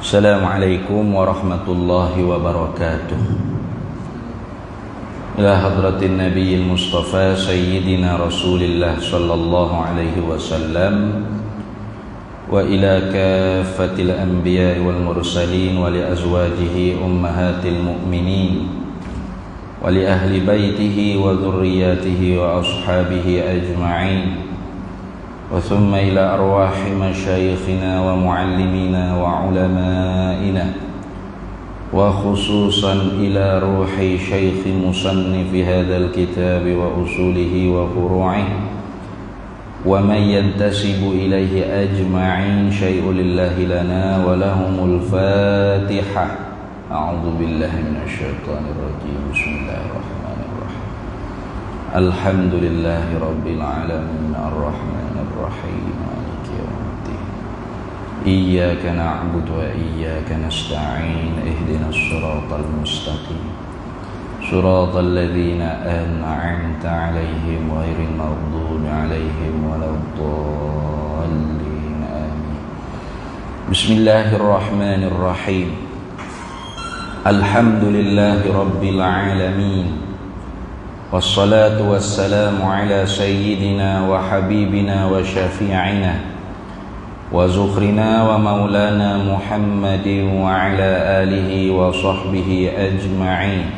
Assalamualaikum warahmatullahi wabarakatuh. Ila hadratin nabiyil mustafa sayyidina rasulillah sallallahu alaihi wasallam wa ila kaffatil anbiya wal mursalin wa li azwajihi ummahatil mu'minin wa li ahli baitihi wa dhurriyyatihi wa ashabihi ajma'in wa thumma ila arwahi masyayikhina wa muallimina wa ulama'ina wa khususan ila ruhi syaikh musannif hadzal kitab wa usulihi wa furu'ihi wa man yantasibu ilaihi ajma'in syai'un lillahi lana wa lahumul fatihah. A'udzu billahi minasyaitonir rajim. Bismillahirrahmanirrahim. Alhamdulillahi rabbil alamin arrahmanir rahim maliki yaumiddin. Iyyaka na'budu wa iyyaka nasta'in ihdinas siratal mustaqim siratal ladzina an'amta 'alaihim ghairil maghdubi 'alaihim waladdallin amin. Bismillahirrahmanirrahim. Alhamdulillahi rabbil alamin. Wassalatu wassalamu ala sayyidina wa habibina wa syafi'ina wa zukhrina wa maulana Muhammadin wa ala alihi wa sahbihi ajma'in.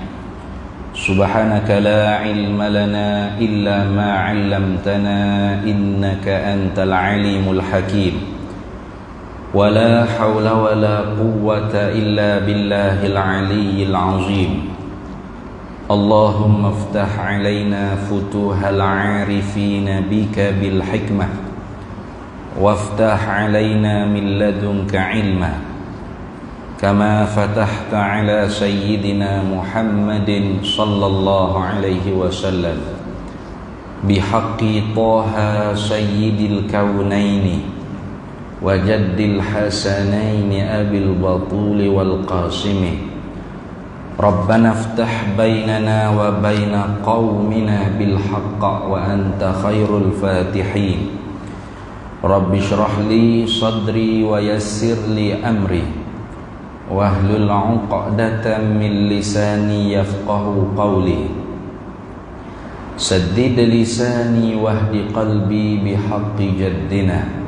Subhanaka la ilma lana illa ma 'allamtana innaka antal alimul hakim. Wa la hawla wa la quwwata illa billahil aliyyil azim. Allahumma aftah 'alaina futuhal 'arifina bika bil hikmah waftah 'alaina min ladunka 'ilma kama fatahta 'ala sayyidina Muhammadin sallallahu alaihi wasallam bihaqqi Taha sayyidil kaunaini wa jaddil hasanaini abil batuli wal qasimi. Rabbana aftah bainana wa baina qaumina bil haqq wa anta khairul fatihin. Rabbi shrah li sadri wa yassir li amri wahlul 'uqdatam min lisani yafqahu qawli. Saddid lisani wahdi qalbi bihaqqi jaddina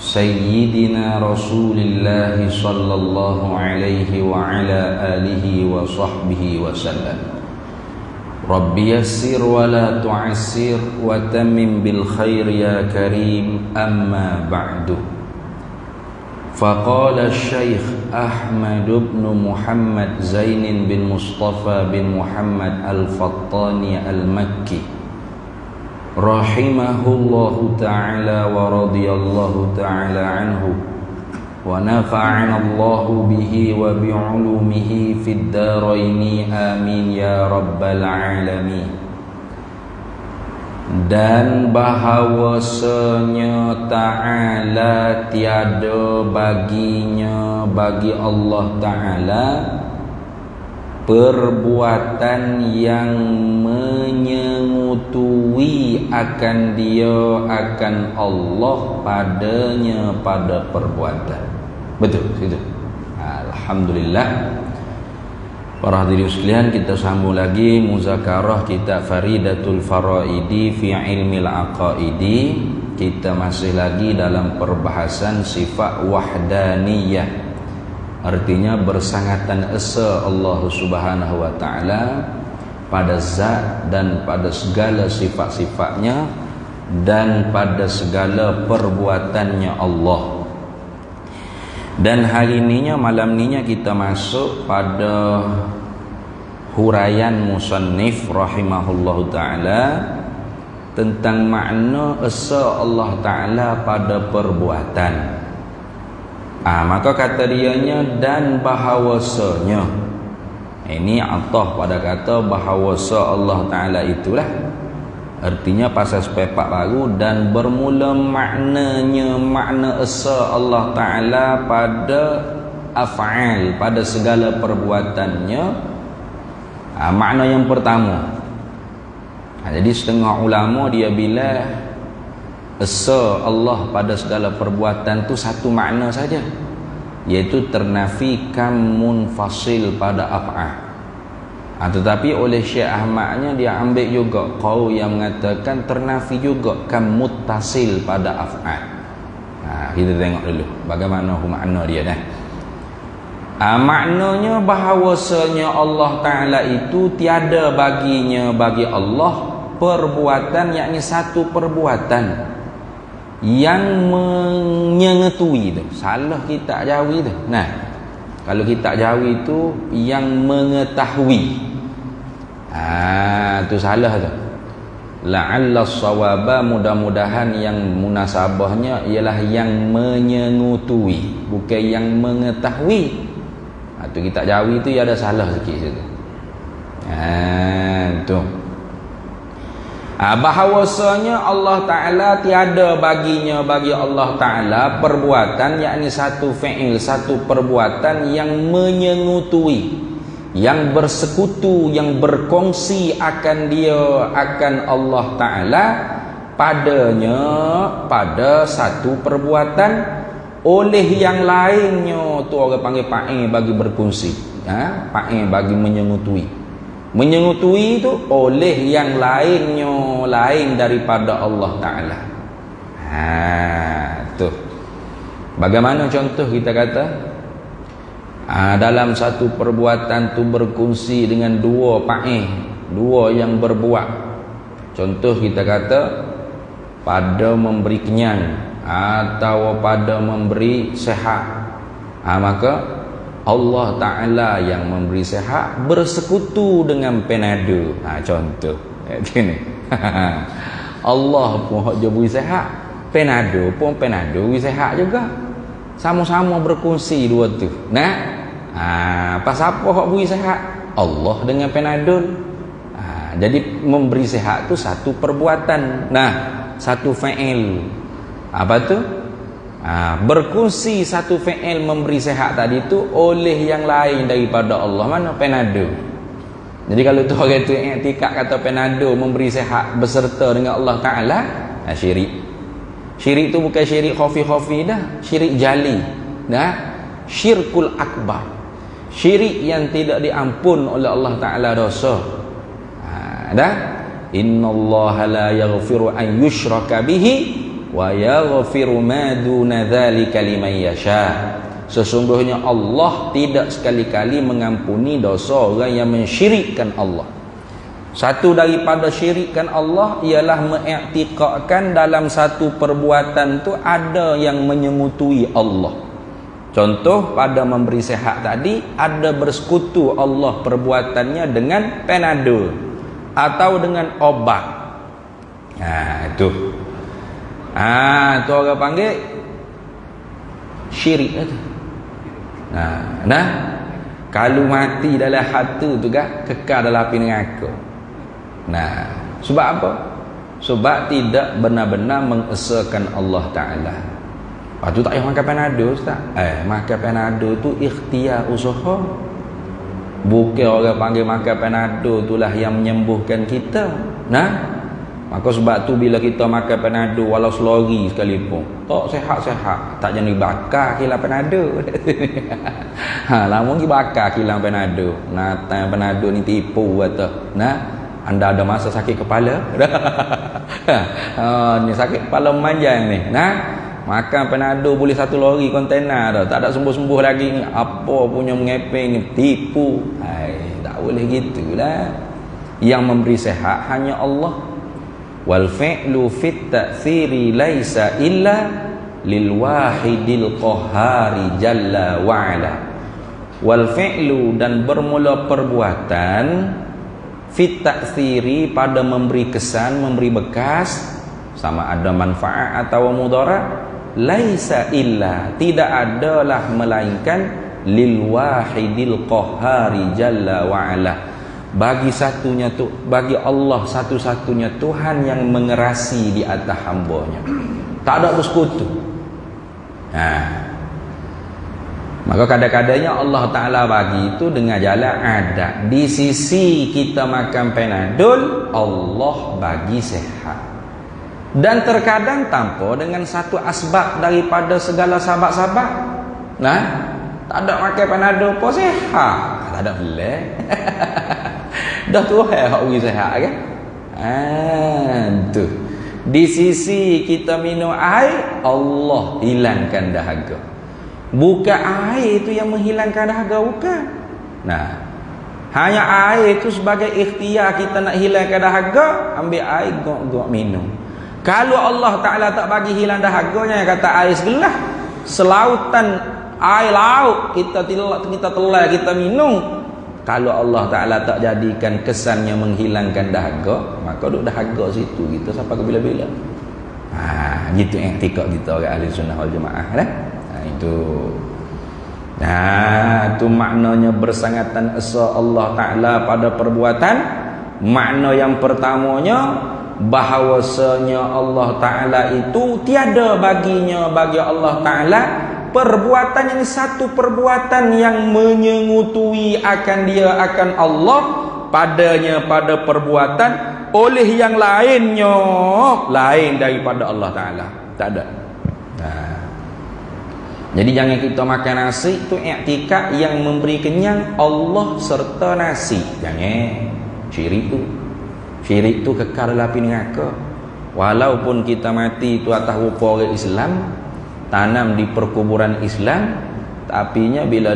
Sayyidina Rasulillah sallallahu alaihi wa ala alihi wa sahbihi wa sallam. Rabbi yassir wa la tu'assir wa tammim bil khair ya karim, amma ba'du. Faqala Syekh Ahmad bin Muhammad Zainin bin Mustafa bin Muhammad Al-Fattani Al-Makki rahimahullahu ta'ala wa radiyallahu ta'ala anhu wa nafa'ana Allahu bihi wa bi'ulumihi fid daraini amin ya rabbal alamin. Dan bahawasanya ta'ala tiada baginya bagi Allah ta'ala perbuatan yang menyengutui akan dia akan Allah padanya pada perbuatan. Betul itu. Alhamdulillah. Para hadirin sekalian, kita sambung lagi muzakarah kitab Faridatul Faraidi fi Ilmil Aqaidi. Kita masih lagi dalam perbahasan sifat wahdaniyah. Artinya bersangatan esa Allah Subhanahu wa ta'ala pada zat dan pada segala sifat-sifatnya dan pada segala perbuatannya Allah. Dan hari ininya, malam ininya kita masuk pada huraian musannif rahimahullahu ta'ala tentang makna esa Allah ta'ala pada perbuatan. Maka kata dianya dan bahawasanya. Ini atah pada kata bahawasa Allah Ta'ala itulah. Artinya pasal sepepak baru dan bermula maknanya makna esa Allah Ta'ala pada af'al, pada segala perbuatannya. Makna yang pertama. Jadi setengah ulama dia bilang esa Allah pada segala perbuatan tu satu makna saja. iaitu ternafi kam munfasil pada af'al. Tetapi oleh Syekh Ahmadnya dia ambil juga qaul yang mengatakan ternafi juga kam muttasil pada af'al. Kita tengok dulu bagaimana makna dia dah. Maknanya bahawasanya Allah Ta'ala itu tiada baginya bagi Allah perbuatan, yakni satu perbuatan yang menyengetui tu. Salah kitab Jawi tu. Nah, kalau kitab Jawi tu yang mengetahui. Tu salah tu. La'alla sawaba, mudah-mudahan yang munasabahnya ialah yang menyengutui, bukan yang mengetahui. Tu kitab Jawi tu ada salah sikit situ. Tu. Bahawasanya Allah Ta'ala tiada baginya bagi Allah Ta'ala perbuatan, yakni satu fi'il, satu perbuatan yang menyengutui, yang bersekutu, yang berkongsi akan dia, akan Allah Ta'ala padanya, pada satu perbuatan oleh yang lainnya. Tu orang panggil pa'i bagi berkongsi, pa'i bagi menyengutui. Menyengutui itu oleh yang lainnya, lain daripada Allah Ta'ala. Tu. Bagaimana contoh kita kata? Dalam satu perbuatan tu berkongsi dengan dua pa'i, dua yang berbuat. Contoh kita kata pada memberi kenyang atau pada memberi sehat. Maka Allah Ta'ala yang memberi sehat bersekutu dengan Panadol. Contoh ini. Allah pun hak je beri sehat, Panadol pun Panadol beri sehat juga. Sama-sama berkongsi dua tu. Pasal apa hak beri sehat? Allah dengan Panadol. Jadi memberi sehat tu satu perbuatan. Satu fa'il. Apa tu? Berkongsi satu fi'il memberi sehat tadi tu oleh yang lain daripada Allah. Mana Panadol? Jadi kalau tu orang tu i'tikad kata Panadol memberi sehat beserta dengan Allah Ta'ala, syirik. Syirik tu bukan syirik khafi-khafi dah, syirik jali. Syirkul akbar. Syirik yang tidak diampun oleh Allah Ta'ala dosa. Innallaha la yaghfiru an yushraka bihi wa yaghfiru ma duna dzalika liman yasha. Sesungguhnya Allah tidak sekali-kali mengampuni dosa orang yang mensyirikkan Allah. Satu daripada syirikkan Allah ialah mengiktikadkan dalam satu perbuatan tu ada yang menyengutui Allah. Contoh pada memberi sehat tadi, ada bersekutu Allah perbuatannya dengan Panadol atau dengan obat. Itu. Tu orang panggil syirik tu. Kalau mati dalam hati tu kan kekal dalam api neraka. Sebab apa? Sebab tidak benar-benar mengesakan Allah Ta'ala. Tu tak payah makan Panadol, Ustaz. Makan Panadol tu ikhtiar usaha. Bukan orang panggil makan Panadol itulah yang menyembuhkan kita. Maka sebab tu bila kita makan Panadol walau selori sekalipun, tak sehat-sehat, tak jadi bakar kilang Panadol. Lama lagi bakar kilang Panadol. Natang Panadol ni tipu kata. Anda ada masa sakit kepala? Ni sakit kepala memanjang ni. Makan Panadol boleh satu lori kontainer dah. Tak ada sembuh-sembuh lagi ni. Apa punya mengepeng ni, tipu. Tak boleh gitulah. Yang memberi sehat hanya Allah. Wal fi'lu fit ta'thiri laisa illa lil wahidil qahhari jalla wa ala. Wal fi'lu, dan bermula perbuatan, fit ta'thiri, pada memberi kesan, memberi bekas, sama ada manfaat atau mudarat, laisa illa, tidak adalah melainkan lil wahidil qahhari jalla wa ala, bagi satunya tu, bagi Allah satu-satunya Tuhan yang mengerasi di atas hamba-Nya, tak ada bersekutu. Maka kadang-kadangnya Allah Ta'ala bagi itu dengan jalan adat. Di sisi kita makan Panadol, Allah bagi sehat. Dan terkadang tanpa dengan satu asbab daripada segala sabab-sabab. Tak ada makan panado apa sihat. Tak ada belak. Dah tu hak uri sihat kan? Tu. Di sisi kita minum air, Allah hilangkan dahaga. Bukan air itu yang menghilangkan dahaga, bukan. Nah, hanya air itu sebagai ikhtiar kita nak hilangkan dahaga, ambil air gok-gok minum. Kalau Allah Ta'ala tak bagi hilang dahaganya, kata air segelas, selautan air laut kita telah kita minum. Kalau Allah Ta'ala tak jadikan kesannya menghilangkan dahaga, maka duduk dahaga situ kita sampai ke bila-bila. Gitu i'tikad kita orang ahli sunnah wal jamaah dah. Itu. Itu maknanya bersangatan esa Allah Ta'ala pada perbuatan. Makna yang pertamanya, bahawasanya Allah Ta'ala itu tiada baginya bagi Allah Ta'ala perbuatan yang satu perbuatan yang menyengutui akan dia akan Allah padanya pada perbuatan oleh yang lainnya lain daripada Allah Ta'ala. Tak ada. Jadi jangan kita makan nasi itu i'tikad yang memberi kenyang Allah serta nasi. Jangan. Syirik tu kekal dalam api neraka. Walaupun kita mati tu atas rupa orang Islam, tanam di perkuburan Islam, tapinya bila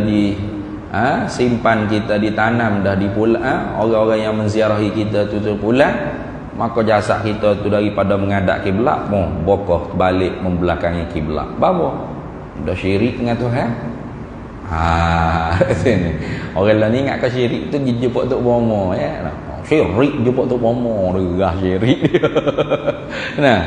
simpan kita ditanam dah di pula, orang-orang yang menziarahi kita tu pula, maka jasad kita tu daripada menghadap kiblat bokah balik membelakangi kiblat. Bawa dah syirik dengan Tuhan. Sini orang lain ingat ke syirik tu jemput tok bomo ya. Syirik jemput tok bomo derah syirik dia. Nah,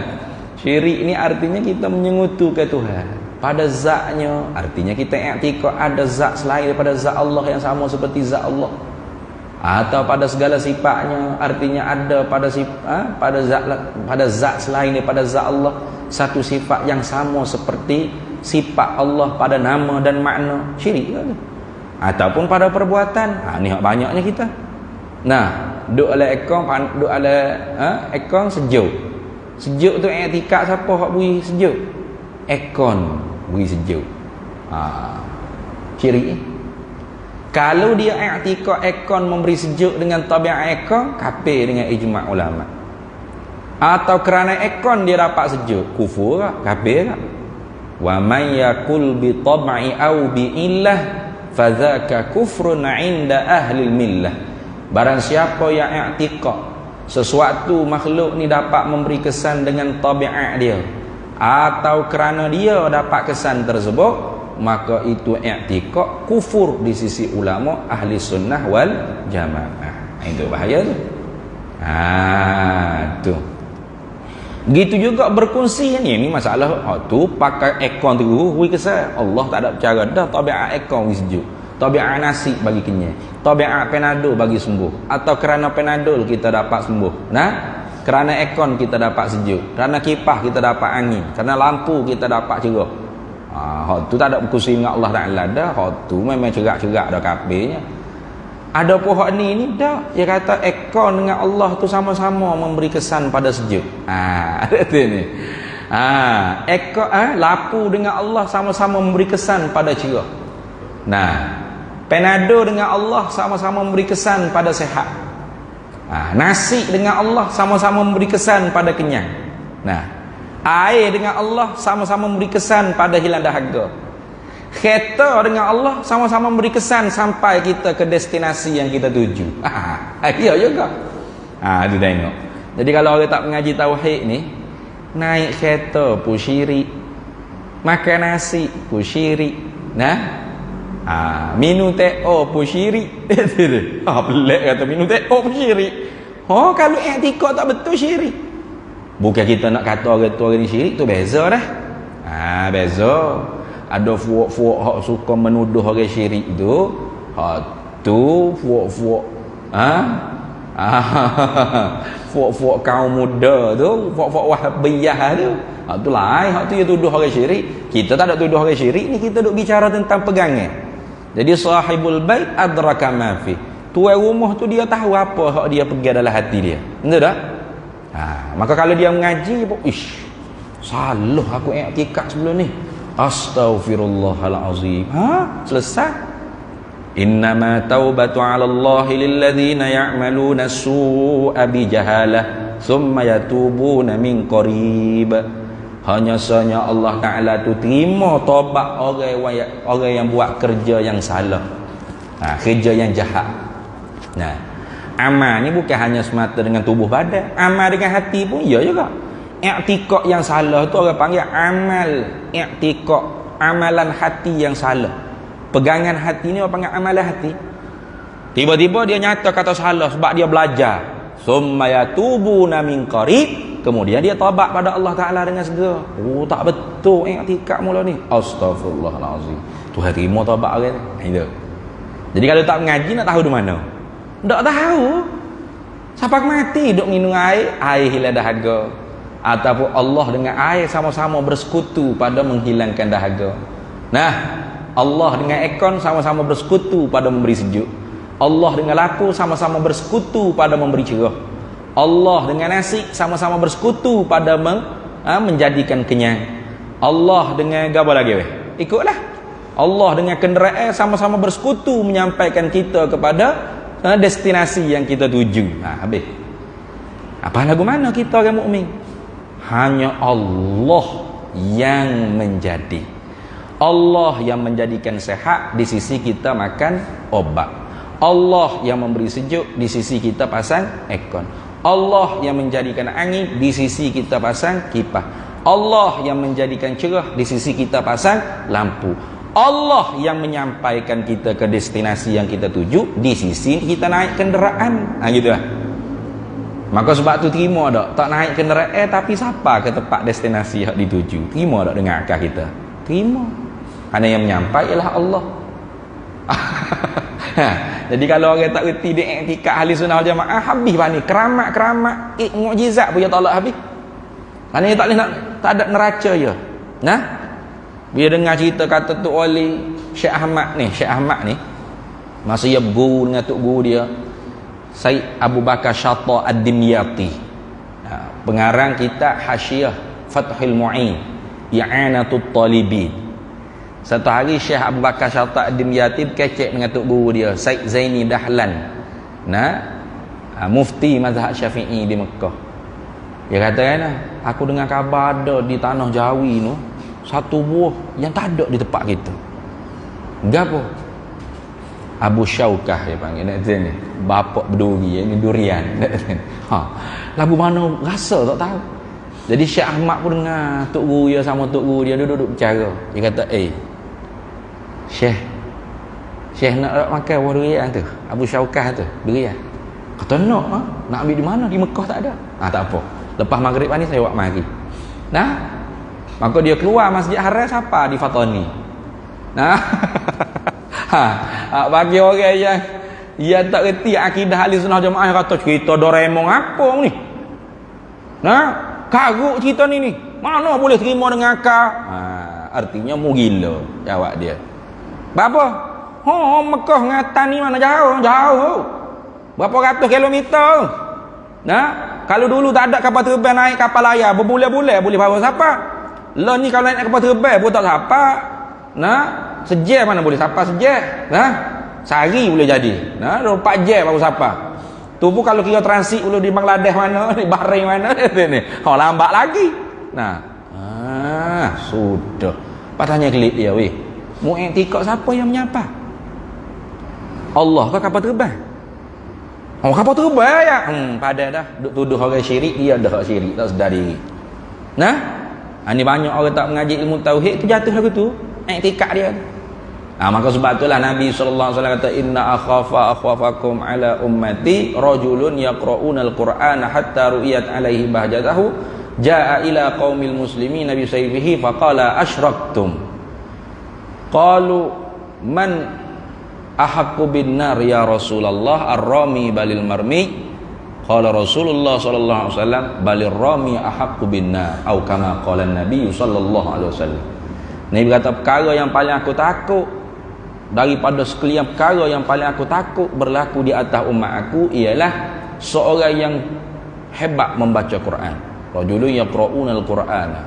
syirik ni artinya kita menyengutu ke Tuhan pada zatnya, artinya kita i'tikad ada zat selain daripada zat Allah yang sama seperti zat Allah, atau pada segala sifatnya, artinya ada pada zat selain daripada zat Allah satu sifat yang sama seperti sifat Allah pada nama dan makna. Syirik ke? Ataupun pada perbuatan. Ni banyaknya kita. Nah, duk ala ekon sejuk. Sejuk tu i'tikad siapa hak beri sejuk? Ekon beri sejuk. Syirik. Kalau dia i'tikad ekon memberi sejuk dengan tabiat ekon, kafir dengan ijma' ulama. Atau kerana ekon dia dapat sejuk, kufur ke? Kafir ke? Wa man yakul bi tab'i au bi illah fadzaka kufrun 'inda ahli millah. Barang siapa yang i'tikad sesuatu makhluk ni dapat memberi kesan dengan tabiat dia atau kerana dia dapat kesan tersebut, maka itu i'tikad kufur di sisi ulama ahli sunnah wal jamaah. Itu bahaya tu. Tu. Gitu juga berkongsi ni masalah tu pakai ekon tu hui kesan. Allah tak ada bercara dah tabiat ekon hui sejuk. Tabiat nasi bagi kenyang. Tabiat penadol bagi sembuh. Atau kerana penadol kita dapat sembuh. Nah, kerana ekon kita dapat sejuk. Kerana kipas kita dapat angin. Kerana lampu kita dapat cerah. Tu tak ada berkongsi dengan Allah Ta'ala dah. Tu memang cerak-cerak dah kafirnya. Ada pohon ni dah. Dia kata ekon dengan Allah tu sama-sama memberi kesan pada sejuk. Ada tu ni. Ekon lapu dengan Allah sama-sama memberi kesan pada cerah. Nah, penado dengan Allah sama-sama memberi kesan pada sehat. Nasi dengan Allah sama-sama memberi kesan pada kenyang. Nah, air dengan Allah sama-sama memberi kesan pada hilang dahaga. Kereta dengan Allah sama-sama memberi kesan sampai kita ke destinasi yang kita tuju. Ya juga. Tu tengok. Jadi kalau orang tak mengaji tauhid ni, naik kereta pun syirik, makan nasi pun syirik. Nah, minum teh pun syirik. Pelik kata minum teh pun syirik. Kalau i'tikad tak betul syirik. Bukan kita nak kata orang tu orang ni syirik, tu beza dah. Beza. Ada fuak-fuak hak suka menuduh orang syirik tu. Tu fuak-fuak fuak-fuak kaum muda tu, fuak-fuak wahabiyah tu. Tu lain, hak tu dia tuduh orang syirik. Kita tak ada tuduh orang syirik ni, kita duk bicara tentang pegangan. Jadi sahibul bait adraka ma fi. Tuan rumah tu dia tahu apa hak dia pegang dalam hati dia. Betul tak? Maka kalau dia mengaji, salah aku i'tikad sebelum ni. Astaghfirullahalazim. Selesai. Innama taubatu 'ala Allahi lilladzina ya'maluna as-su'a bijahalah thumma yatubuna min qarib. Hanya sahaja Allah Taala tu terima taubat orang yang buat kerja yang salah. Kerja yang jahat. Nah, amal ni bukan hanya semata dengan tubuh badan, amal dengan hati pun ya juga. I'tiqad yang salah tu orang panggil amal i'tiqad, amalan hati yang salah. Pegangan hati ni orang panggil amalan hati. Tiba-tiba dia nyata kata salah sebab dia belajar. Summa yatubuna min qarib, kemudian dia taubat pada Allah Taala dengan segera. Tak betul i'tiqad mula ni. Astaghfirullahalazim. Tuhan terima taubat orang ni. Itu. Jadi kalau tak mengaji nak tahu di mana? Tak tahu. Siapa mati duk minum air hilang dahaga. Ataupun Allah dengan air sama-sama bersekutu pada menghilangkan dahaga. Nah, Allah dengan ekon sama-sama bersekutu pada memberi sejuk. Allah dengan lapu sama-sama bersekutu pada memberi cerah. Allah dengan nasi sama-sama bersekutu pada menjadikan kenyang. Allah dengan apa lagi weh? Ikutlah. Allah dengan kenderaan sama-sama bersekutu menyampaikan kita kepada destinasi yang kita tuju. Habis. Apa lagu mana kita orang mukmin? Hanya Allah yang menjadi. Allah yang menjadikan sehat, di sisi kita makan obat. Allah yang memberi sejuk, di sisi kita pasang aircon. Allah yang menjadikan angin, di sisi kita pasang kipas. Allah yang menjadikan cerah, di sisi kita pasang lampu. Allah yang menyampaikan kita ke destinasi yang kita tuju, di sisi kita naik kenderaan. Gitu lah. Maka sebab tu terima tak naik kenderaan tapi siapa ke tempat destinasi yang dituju? Terima tak dengan akal kita? Terima. Kerana yang menyampai ialah Allah. Jadi kalau orang tak reti dia i'tikad ahli sunnah wal jamaah, habis bani keramat mukjizat pun ya tak habis. Kerana dia tak boleh tak ada neraca je. Nah, bila dengar cerita kata Tok Wali Syekh Ahmad ni masa dia berguru dengan tok guru dia Said Abu Bakar Syata Ad-Dimyati, pengarang kitab Hasyiah Fathul Mu'in I'anatul Talibin. Satu hari Syekh Abu Bakar Syata Ad-Dimyati berkecek dengan tok guru dia Said Zaini Dahlan, mufti mazhab Syafi'i di Mekah. Dia kata kan, aku dengar khabar ada di tanah Jawi tu satu buah yang tak ada di tempat kita. Gapo? Abu Syaukah dia panggil nak ni. Bapak berduri ni durian. Lagu mana rasa tak tahu. Jadi Syekh Ahmad pun dengar tok guru dia sama tok guru dia duduk bercara. Dia kata, Syekh nak makan buah durian tu. Abu Syaukah tu, durian. Kata nak ambil di mana? Di Mekah tak ada. Tak apa. Lepas maghrib ni saya buat mari. Maka dia keluar Masjid Haram siapa di Fatani. Bagi orang yang tak reti akidah ahli sunnah jamaah kata cerita Doraemon apa ni? Kaguk cerita ni. Mana boleh terima dengan akal? Artinya mu gila, jawab dia. Berapa? Mekah dengan Tani mana jauh. Berapa ratus kilometer? Kalau dulu tak ada kapal terbang naik kapal layar berbulan-bulan boleh bawa siapa? Lah ni kalau naik kapal terbang pun tak siapa. Sejam mana boleh siapa sejam? Sehari boleh jadi. 24 jam baru siapa? Tu pun kalau kira transit dulu di Bangladesh mana, di Bahrain mana ni. Lambat lagi. Sudah. Patahnya klik dia weh. Mu i'tikad siapa yang menyapa? Allah ke kapal terbang? Kapal terbang ya. Pada dah duk tuduh orang syirik, dia dah syirik tak sedar diri. Ini banyak orang tak mengaji ilmu tauhid tu jatuh lagu tu. I'tikad dia. Maka sebab itulah Nabi sallallahu alaihi wasallam kata inna akhwafakum ala ummati rajulun yaqra'una al-Qur'ana hatta ru'iyat alaihi bahjatahu jaa ila qaumil muslimin nabi sayfihi faqala asyraktum qalu man ahaqqu bin nar ya Rasulullah ar-rami balil marmi qala Rasulullah sallallahu alaihi wasallam balir rami ahaqqu bin nar atau kama qala Nabi sallallahu alaihi wasallam. Nabi kata perkara yang paling aku takut daripada sekalian perkara yang paling aku takut berlaku di atas umat aku ialah seorang yang hebat membaca Quran. Rajulun yaqra'una al-Qur'ana.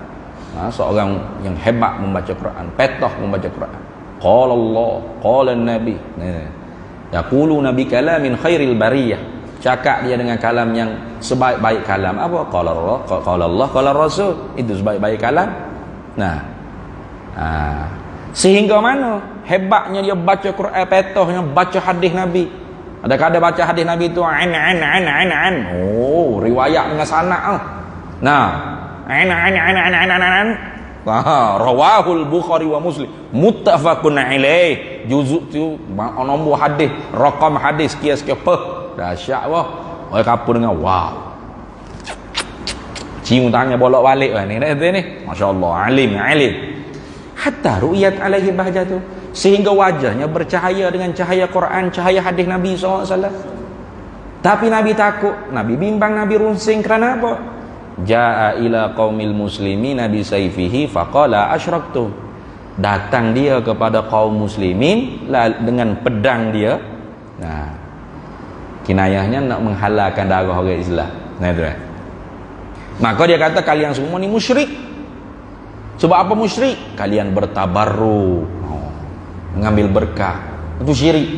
Seorang yang hebat membaca Quran, petoh membaca Quran. Qala Allah, qala Nabi. Yaqulu nabi kalamin khairil bariyah. Cakap dia dengan kalam yang sebaik-baik kalam. Apa? Qala Allah, qala Rasul. Itu sebaik-baik kalam. Sehingga mana hebatnya dia baca Quran, petohnya baca hadis Nabi. Ada baca hadis Nabi itu an. Oh, riwayat dengan sanad. An. Rawahul Bukhari wa Muslim muttafaqun alaih. Juzuk tu nombor hadis, rakam hadis sekian dahsyat wah. Oi kapur dengan wow. Cium tangan bolak-balik ni masya-Allah, alim. Hatta ru'yat alaihi bahjatu, sehingga wajahnya bercahaya dengan cahaya Quran, cahaya hadis Nabi SAW. Tapi Nabi takut, Nabi bimbang, Nabi runsing. Kerana apa? Ja'a ila qaumil muslimin nabi sayfihi faqala asyraktum. Datang dia kepada kaum muslimin dengan pedang dia. Kinayahnya nak menghalalkan darah orang Islam. Maka dia kata kalian semua ni musyrik. Sebab apa musyrik? Kalian bertabarruk, mengambil berkah. Itu syirik.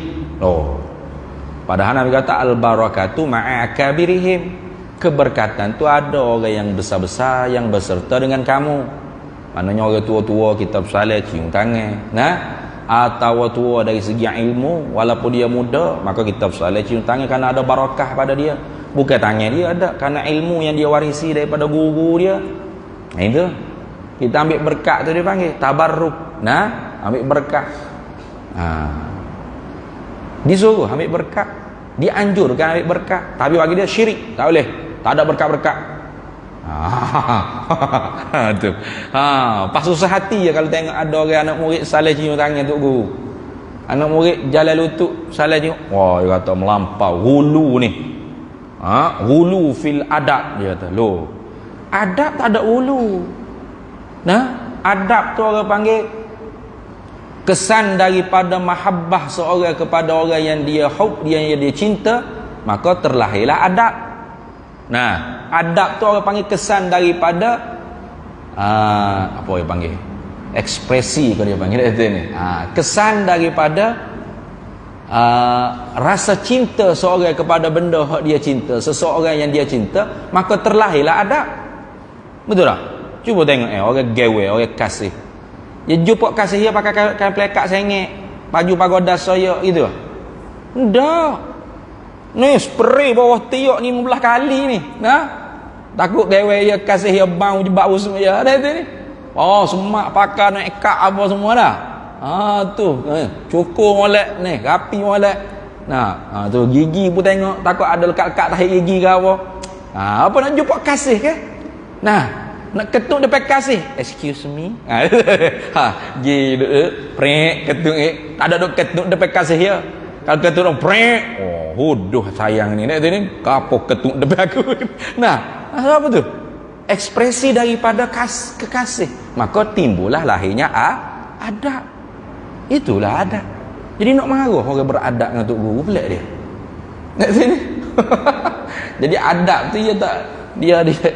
Padahal Nabi kata al-barakatu ma'a akabirihim. Keberkatan tu ada orang yang besar-besar yang berserta dengan kamu. Maknanya orang tua-tua kitab saleh cium tangan. Atau tua dari segi ilmu, walaupun dia muda, maka kitab saleh cium tangan kerana ada barakah pada dia. Bukan tangan dia ada, kerana ilmu yang dia warisi daripada guru dia. Itu kita ambil berkat tu dia panggil tabarruk. Ambil berkat. Disuruh ambil berkat, dianjurkan ambil berkat, tapi bagi dia syirik, tak boleh. Tak ada berkat-berkat. Tu. Pas susah hati je kalau tengok ada orang anak murid salah cium tangan tok guru. Anak murid jalan lutut salah cium. Wah, dia kata melampau, hulu ni. Hulu fil adab, dia kata. Loh. Adab tak ada hulu. Adab tu orang panggil kesan daripada mahabbah seorang kepada orang yang dia yang dia cinta, maka terlahirlah adab. Adab tu orang panggil kesan daripada apa dia panggil? Ekspresi kalau dia panggil ni. Kesan daripada rasa cinta seorang kepada benda yang dia cinta, seseorang yang dia cinta, maka terlahirlah adab. Betul tak? Cuba tengok orang gawe, orang kasih. Dia jumpa kasih dia pakai plekat sengit, baju pagoda soyak gitu. Ndak. Ni spray bawah tiak ni 15 kali ni. Takut gawe dia kasih dia bau jebak usung dia. Ada tu ni. Semak pakai nak ikat apa semua dah. Tu cukur molek ni, rapi molek. Tu gigi pun tengok, takut ada lekat-lekat tahi gigi ke apa. Apa nak jumpa kasih ke? Nak ketuk depan kasih. Excuse me. Gitu prek ketuk tak ada dok ketuk depan kasih dia. Kalau ketuk dok prek, huduh sayang ni kapok ketuk depan aku. Apa tu? Ekspresi daripada kekasih. Maka timbullah lahirnya adab. Itulah adab. Jadi nak marah orang beradab dengan tok guru pelik dia. Nak sini. Jadi adab tu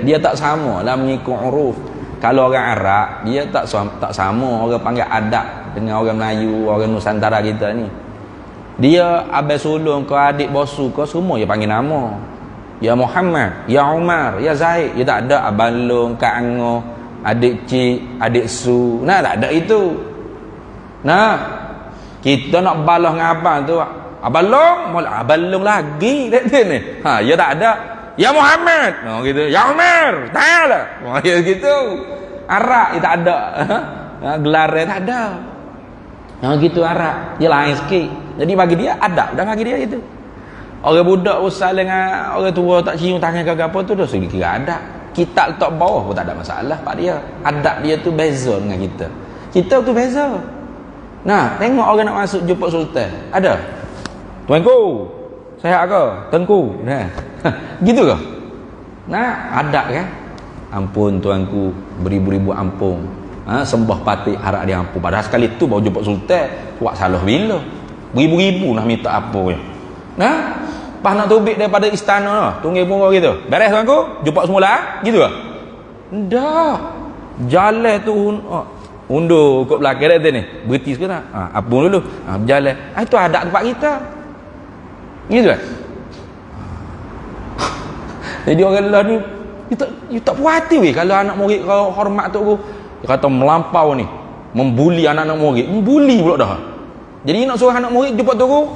dia tak sama lah mengikut uruf. Kalau orang Arab dia tak sama orang panggil adab dengan orang Melayu, orang Nusantara kita ni. Dia abang sulung ke adik bosu ke semua dia panggil nama. Ya Muhammad, ya Umar, ya Zaid. Dia tak ada abang long, kak Ango, adik cik, adik su. Tak ada itu. Kita nak balas dengan abang tu, abang long lagi ni. Ya tak ada. Ya Muhammad, gitu. Ya Umar, taklah. Ya gitu. Arab dia tak ada. Gelar dia tak ada. Gitu Arab. Dia lain sikit. Jadi bagi dia adab dah bagi dia itu. Orang budak usah dengan orang tua tak cium tangan ke apa tu dah segi kira adab. Kita letak bawah pun tak ada masalah pak dia. Adab dia tu beza dengan kita. Kita tu beza. Tengok orang nak masuk jumpa sultan. Ada. Tuanku, sihat ke? Tengku. Gitu ke? Adab kan? Ampun tuanku, beribu-ribu ampun. Sembah patik harap dia ampun. Padahal sekali tu baru jumpa sultan, buat salah bila? Beribu-ribu nak minta apa ya? Pas nak tubik daripada istana tunggil bunga gitu. Beres tuanku? Jumpa semula gitu ke? Ndak. Jalan tu undur kat belakang dia ni. Berhenti sekarang. Abang dulu. Berjalan. Itu adat tempat kita. Gitu kan? Jadi orang lah ni you tak puas hati weh kalau anak murid kau hormat tok guru. Dia kata melampau ni. Membuli anak-anak murid. Membuli pula dah. Jadi nak suruh anak murid jumpa tok guru.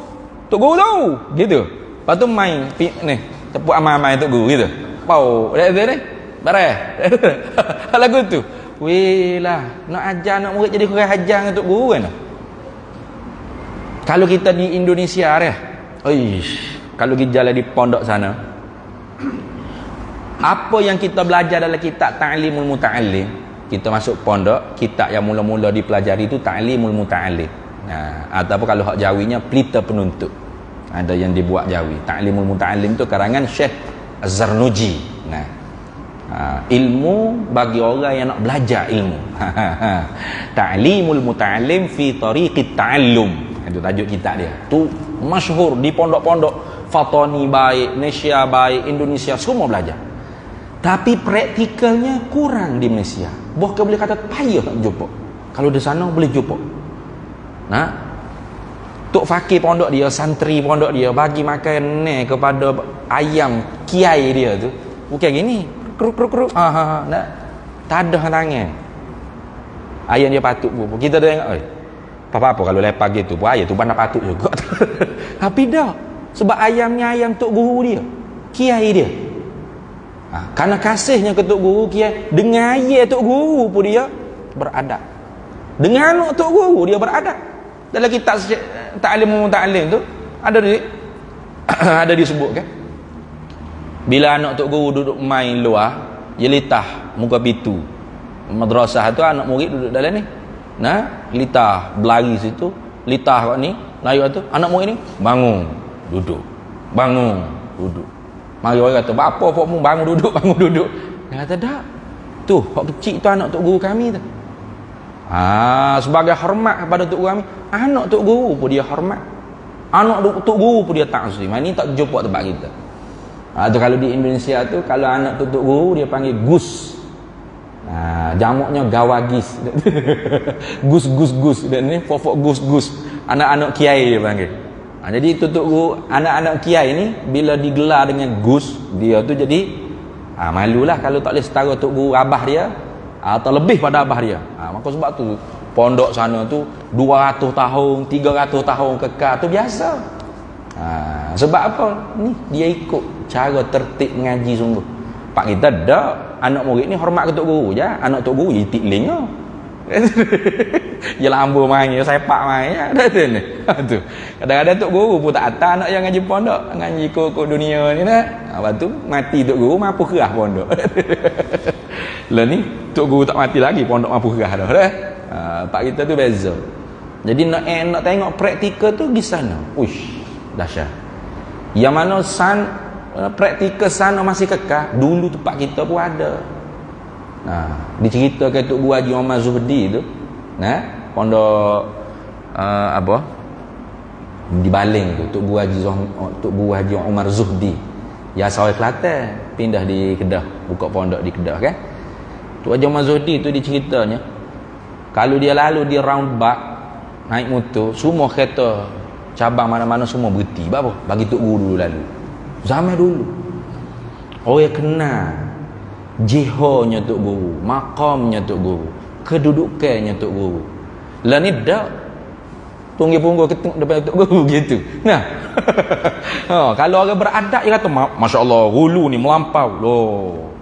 Tok guru tahu. Gitu. Lepas tu main ni. Tepuk amai-amai tok guru gitu. Pau. Dah ni. Bareh. Lagu tu. Weh lah. Nak ajar anak murid jadi kurang ajar dengan tok guru kan. Kalau kita di Indonesia ni. Kalau kita jalan di pondok sana. Apa yang kita belajar dalam kitab Ta'limul Muta'allim, kita masuk pondok, kitab yang mula-mula dipelajari itu Ta'limul Muta'allim. Ataupun kalau hak Jawinya pelita penuntut. Ada yang dibuat Jawi. Ta'limul Muta'allim itu karangan Syekh Az-Zarnuji. Ilmu bagi orang yang nak belajar ilmu. Ta'limul Muta'allim fi tariqit ta'allum. Itu tajuk kitab dia. Tu masyhur di pondok-pondok. Fatani baik, Malaysia baik, Indonesia semua belajar. Tapi praktikalnya kurang di Malaysia. Bahkan boleh kata payah nak jumpa. Kalau di sana boleh jumpa. Tok fakir pondok dia, santri pondok dia bagi makan ni kepada ayam kiai dia tu. Bukan gini. Kruk. Nak. Tak ada tangan. Ayam dia patut pun. Kita tengok, apa-apa kalau lepas gitu, ayam tu pandai patut juga. Tapi dah. Sebab ayamnya ayam tok guru dia. Kiai dia. Karena kasihnya ke tok guru kiai, dengan ayah tok guru pun dia beradab. Dengan anak tok guru dia beradab. Dalam kitab Ta'limul Muta'allim tu ada disebut kan. Bila anak tok guru duduk main luar, dia litah muka pintu madrasah tu, anak murid duduk dalam ni. Litah berlari situ, litah kat ni, layu tu, anak murid ni bangun, duduk. Bangun, duduk. Mari orang kata, apa pokmu bangun duduk. Dia kata, tak. Tu, hak kecil tu anak tok guru kami tu. Sebagai hormat kepada tok guru kami, anak tok guru pun dia hormat. Anak tok guru pun dia ta'zim. Ini tak jumpa tempat kita. Tu kalau di Indonesia tu, kalau anak tok guru dia panggil Gus. Jamaknya Gawagis. Gus. Dan ni fofok Gus. Anak-anak kiai dia panggil. Jadi tutuk guru anak-anak kiai ni bila digelar dengan Gus, dia tu jadi malulah kalau tak boleh setara tok guru abah dia atau lebih pada abah dia. Maka sebab tu pondok sana tu 200 tahun, 300 tahun kekal tu biasa. Sebab apa? Ni dia ikut cara tertib mengaji sungguh. Pak kita dak, anak murid ni hormat ke tok guru je. Anak tok guru itik linga. Dia lambu main, dia sepak main ada tu ni. Tu. Kadang-kadang tok guru pun tak atas anak yang ngaji pondok, ngaji kok dunia ni nak. Lepas tu mati tok guru mampu kerah pondok. Lah ni tok guru tak mati lagi, pondok mampu kerah dah. Pak kita tu beza. Jadi nak tengok praktikal tu di sana. Uish, dahsyat. Yang mana praktikal sana masih kekal, dulu tempat kita pun ada. Diceritakan Tok Guru Haji Omar Zuhdi tu, pondok di Baling tu, Tok Guru Haji Omar Zuhdi, ya asal Kelantan, pindah di Kedah, buka pondok di Kedah kan. Tok Haji Omar Zuhdi tu diceritanya, kalau dia lalu di roundabout naik motor, semua kereta cabang mana-mana semua berhenti. Apa? Bagi Tok Guru dulu lalu. Zaman dulu orang kenal jihonya Tok Guru, makamnya Tok Guru, kedudukannya Tok Guru. Lah ni dak tunggih punggung ketuk depan Tok Guru gitu. Kalau orang beradab dia kata masya-Allah gulu ni melampau. Loh.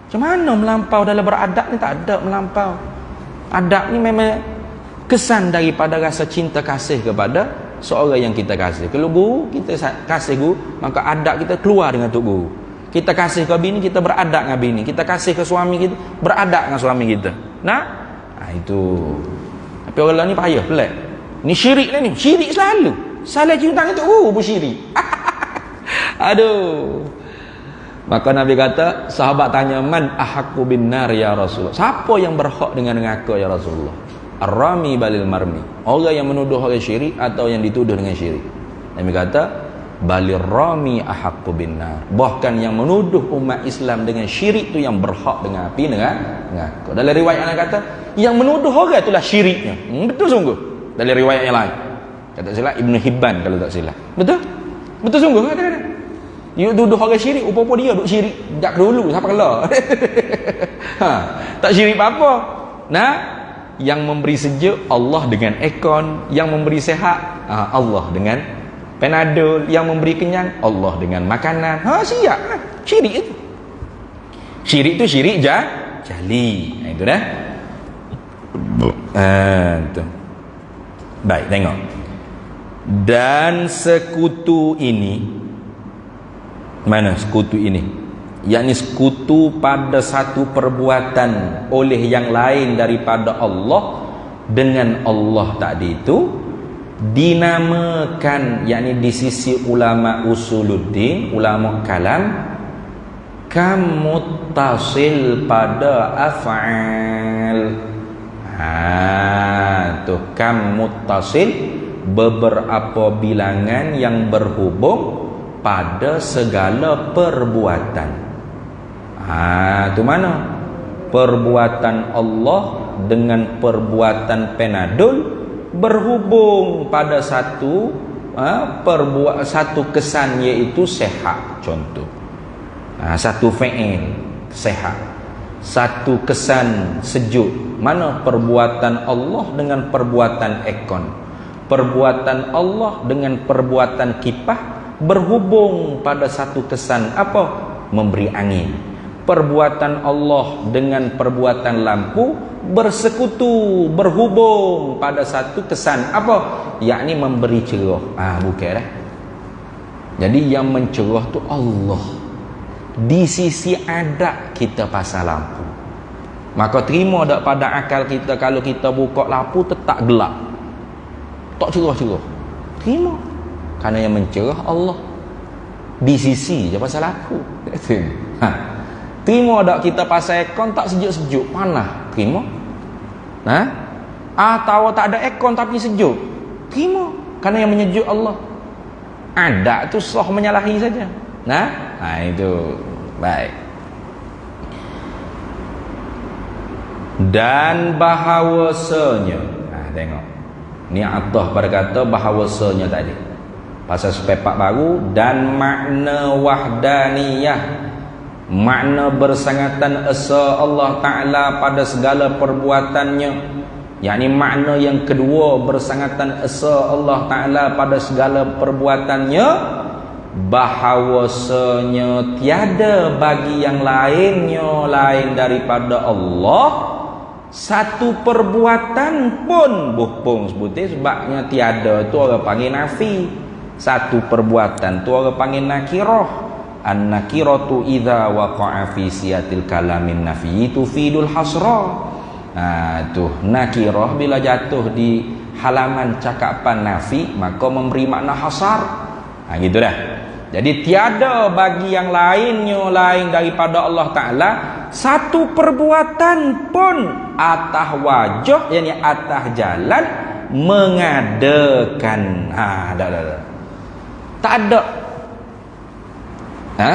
Macam mana melampau dalam beradab ni? Tak ada melampau. Adab ni memang kesan daripada rasa cinta kasih kepada seorang yang kita kasih. Kalau guru kita kasih guru, maka adab kita keluar dengan Tok Guru. Kita kasih ke bini, kita beradab dengan bini. Kita kasih ke suami kita, beradab dengan suami kita. Itu. Tapi orang lain ni payah pelik. Ni syirik lah ni. Syirik selalu. Salah cium tangan Tok Guru pun syirik. Aduh. Maka Nabi kata, sahabat tanya, man ahaqqu bin nar ya Rasulullah. Siapa yang berhak dengan neraka ya Rasulullah? Ar-rami balil marmi. Orang yang menuduh orang syirik atau yang dituduh dengan syirik. Nabi kata, balir rami ahaqqu binnar. Bahkan yang menuduh umat Islam dengan syirik tu yang berhak dengan api dengan neraka. Dalam riwayat yang kata yang menuduh orang itulah syiriknya. Betul sungguh. Dalam riwayat yang lain kata silap Ibn Hibban kalau tak silap. Betul? Betul sungguh kata-kata. You tuduh orang syirik, upapa dia duk syirik jak dulu sampai kelar. Tak syirik apa-apa. Nah, yang memberi sejuk Allah dengan aircon, yang memberi sehat Allah dengan Panadol, yang memberi kenyang Allah dengan makanan. Siap lah. Syirik itu. Syirik itu syirik jali. Itu dah. Tu. Baik, tengok. Dan sekutu ini, mana sekutu ini? Yakni sekutu pada satu perbuatan oleh yang lain daripada Allah dengan Allah tadi itu dinamakan, yakni di sisi ulama usuluddin, ulama kalam, kamuttasil pada af'al. Tu kamuttasil, beberapa bilangan yang berhubung pada segala perbuatan. Tu mana? Perbuatan Allah dengan perbuatan Panadol berhubung pada satu satu kesan, iaitu sehat. Contoh, satu fi'il sehat, satu kesan sejuk. Mana perbuatan Allah dengan perbuatan ekon, perbuatan Allah dengan perbuatan kipah berhubung pada satu kesan apa? Memberi angin. Perbuatan Allah dengan perbuatan lampu bersekutu, berhubung pada satu kesan apa? Yakni memberi cerah. Bukan dah. Jadi yang mencerah tu Allah. Di sisi adat kita pasal lampu, maka terima tak pada akal kita kalau kita buka lampu tetap gelap, tak cerah-cerah? Terima. Kerana yang mencerah Allah. Di sisi je pasal lampu. Terima tak kita pasal aircon tak sejuk-sejuk, panas? Terima. Atau tak ada aircon tapi sejuk? Terima. Kerana yang menyejuk Allah. Adat tu sah menyalahi saja. Itu baik. Dan bahawasanya, tengok ni atas pada kata bahawasanya tadi pasal sepepak baru. Dan makna wahdaniyah, makna bersangatan esa Allah Ta'ala pada segala perbuatannya, yakni makna yang kedua, bersangatan esa Allah Ta'ala pada segala perbuatannya, bahawasanya tiada bagi yang lainnya lain daripada Allah satu perbuatan pun. Buhpung sebutin sebabnya tiada tu orang panggil nafi, satu perbuatan tu orang panggil nakirah. An-nakiratu idza waqa'a fi siyatil kalamin nafi tufidul hasra. Tu nakirah bila jatuh di halaman cakapan nafi maka memberi makna hasar. Gitu dah. Jadi tiada bagi yang lainnya lain daripada Allah Ta'ala satu perbuatan pun atas wajah, yakni atas jalan mengadakan. Tak ada.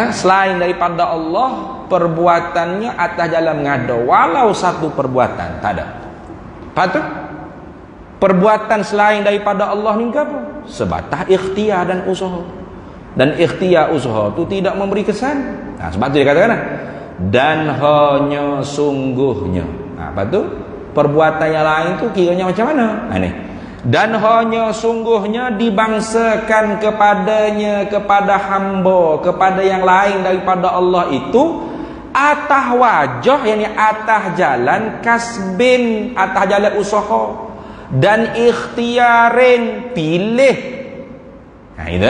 Selain daripada Allah perbuatannya atas jalan mengada, walau satu perbuatan tak ada. Patut perbuatan selain daripada Allah ni apa? Sebatas ikhtiar dan usaha. Dan ikhtiar usaha tu tidak memberi kesan. Sebab tu dia katakan dan hanya sungguhnya. Apa tu? Perbuatan yang lain tu kiranya macam mana? Ni. Dan hanya sungguhnya dibangsakan kepadanya, kepada hamba, kepada yang lain daripada Allah itu atas wajah, yakni atas jalan kasbin, atas jalan usaha, dan ikhtiarin, pilih. Itu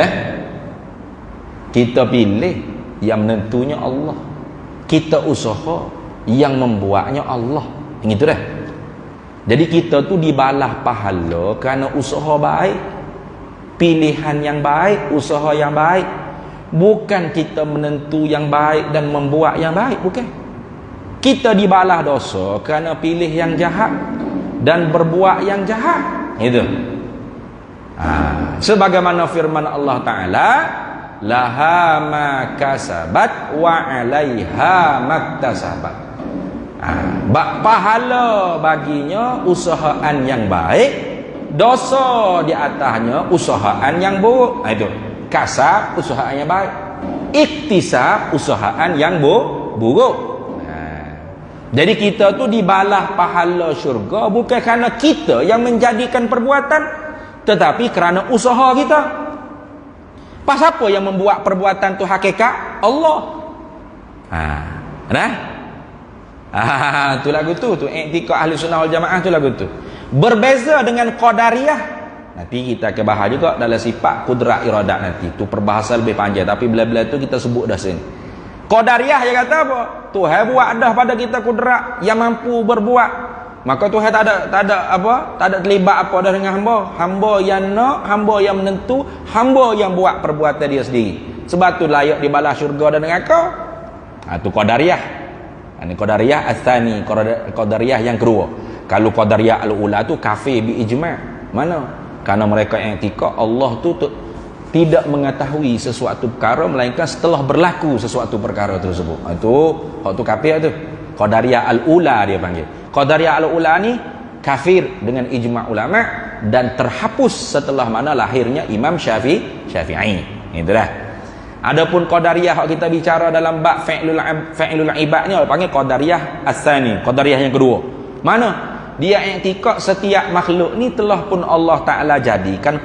kita pilih, yang menentunya Allah. Kita usaha, yang membuatnya Allah. Itu dah. Jadi kita tu dibalas pahala kerana usaha baik, pilihan yang baik, usaha yang baik. Bukan kita menentu yang baik dan membuat yang baik, bukan. Kita dibalas dosa kerana pilih yang jahat dan berbuat yang jahat. Itu. Sebagaimana firman Allah Ta'ala, laha ma kasabat wa 'alaiha maktasabat. Pahala baginya usahaan yang baik, dosa di atasnya usahaan yang buruk. Itu kasab usahaan yang baik, iktisab usahaan yang buruk. Jadi kita tu dibalas pahala syurga bukan kerana kita yang menjadikan perbuatan, tetapi kerana usaha kita. Pasal apa yang membuat perbuatan tu hakikat? Allah. Tu lagu tu i'tikad ahli sunnah wal jamaah tu lagu tu. Berbeza dengan qadariyah. Nanti kita akan bahas juga dalam sifat kudrat iradat nanti. Tu perbahasan lebih panjang, tapi bila-bila tu kita sebut dah sini. Qadariyah dia kata apa? Tuhan buat dah pada kita kudrat yang mampu berbuat. Maka Tuhan tak ada terlibat apa dah dengan hamba. Hamba yang nak, hamba yang menentu, hamba yang buat perbuatan dia sendiri. Sebab tu layak dibalas syurga dan neraka. Tu qadariyah. Ini qadariyah asani, qadariyah yang kedua. Kalau qadariyah al-ula tu kafir bi ijma'. Mana? Karena mereka yang i'tikad Allah tu tidak mengetahui sesuatu perkara melainkan setelah berlaku sesuatu perkara tersebut. Itu hak tu kafir tu. Qadariyah al-ula dia panggil. Qadariyah al-ula ni kafir dengan ijma' ulama dan terhapus setelah mana lahirnya Imam Syafi'i. Itulah. Adapun qadariyah hak kita bicara dalam bab fa'ilul ibad ni panggil qadariyah as-sani, qadariyah yang kedua. Mana? Dia i'tikad setiap makhluk ni telah pun Allah Taala jadikan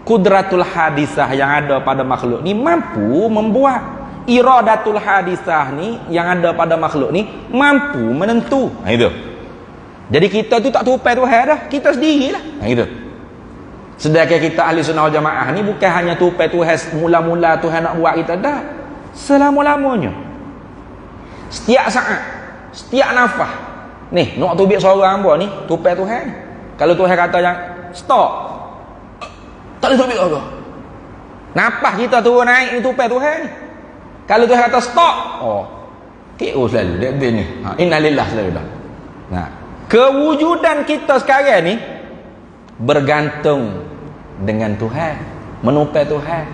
kudratul hadisah yang ada pada makhluk ni mampu membuat. Iradatul hadisah ni yang ada pada makhluk ni mampu menentu. Itu. Jadi kita tu tak tupai Tuhan dah, kita sendirilah. Gitu. Sedangkan kita ahli sunnah wal jamaah ni bukan hanya tupai Tuhan mula-mula Tuhan nak buat kita dah. Selama-lamanya. Setiap saat, setiap nafas. Ni, nak tubik seorang hamba ni, tupai Tuhan. Kalau Tuhan kata yang stop, tak boleh tubik apa. Nafas kita turun naik ni tupai Tuhan ni. Kalau Tuhan kata stop, KO selalu dia ni. Innalillah selalu dah. Nah, kewujudan kita sekarang ni bergantung dengan Tuhan, menupai Tuhan,